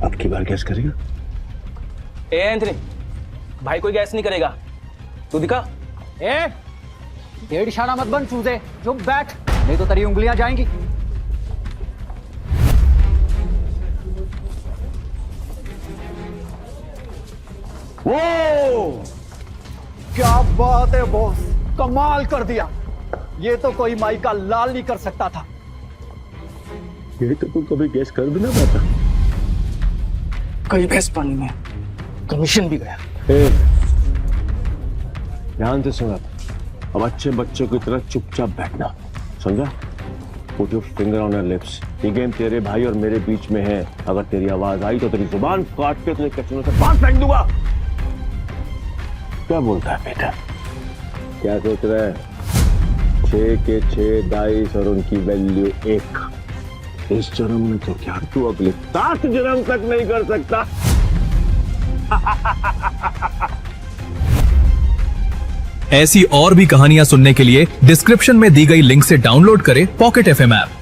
B: अब की बार गैस करेगा?
N: ए एंथनी, भाई कोई गैस नहीं करेगा। तू दिखा।
J: ए डेढ़ इशारा मत बन चूजे, जो बैठ, नहीं तो तेरी उंगलियां जाएंगी।
B: वो
J: क्या बात है बॉस, कमाल कर दिया। ये तो कोई माई का लाल नहीं कर सकता था।
B: ये तो तू कभी गैस कर भी ना पाता।
N: कई भैंस पानी में, कमीशन भी गया।
B: ध्यान से सुना। अब अच्छे बच्चों की तरह चुपचाप बैठना, समझा? Put your finger on your lips. ये गेम तेरे भाई और मेरे बीच में है। अगर तेरी आवाज आई तो तेरी जुबान काट के तुझे कैसीनो से बाहर फेंक दूंगा। क्या बोलता है बेटा? क्या सोच रहा है? 6 के 6 डाइस और उनकी वैल्यू 1। इस जन्म में तो क्या तू अगले 7 जन्म तक नहीं कर सकता।
O: ऐसी और भी कहानियां सुनने के लिए डिस्क्रिप्शन में दी गई लिंक से डाउनलोड करें पॉकेट FM ऐप।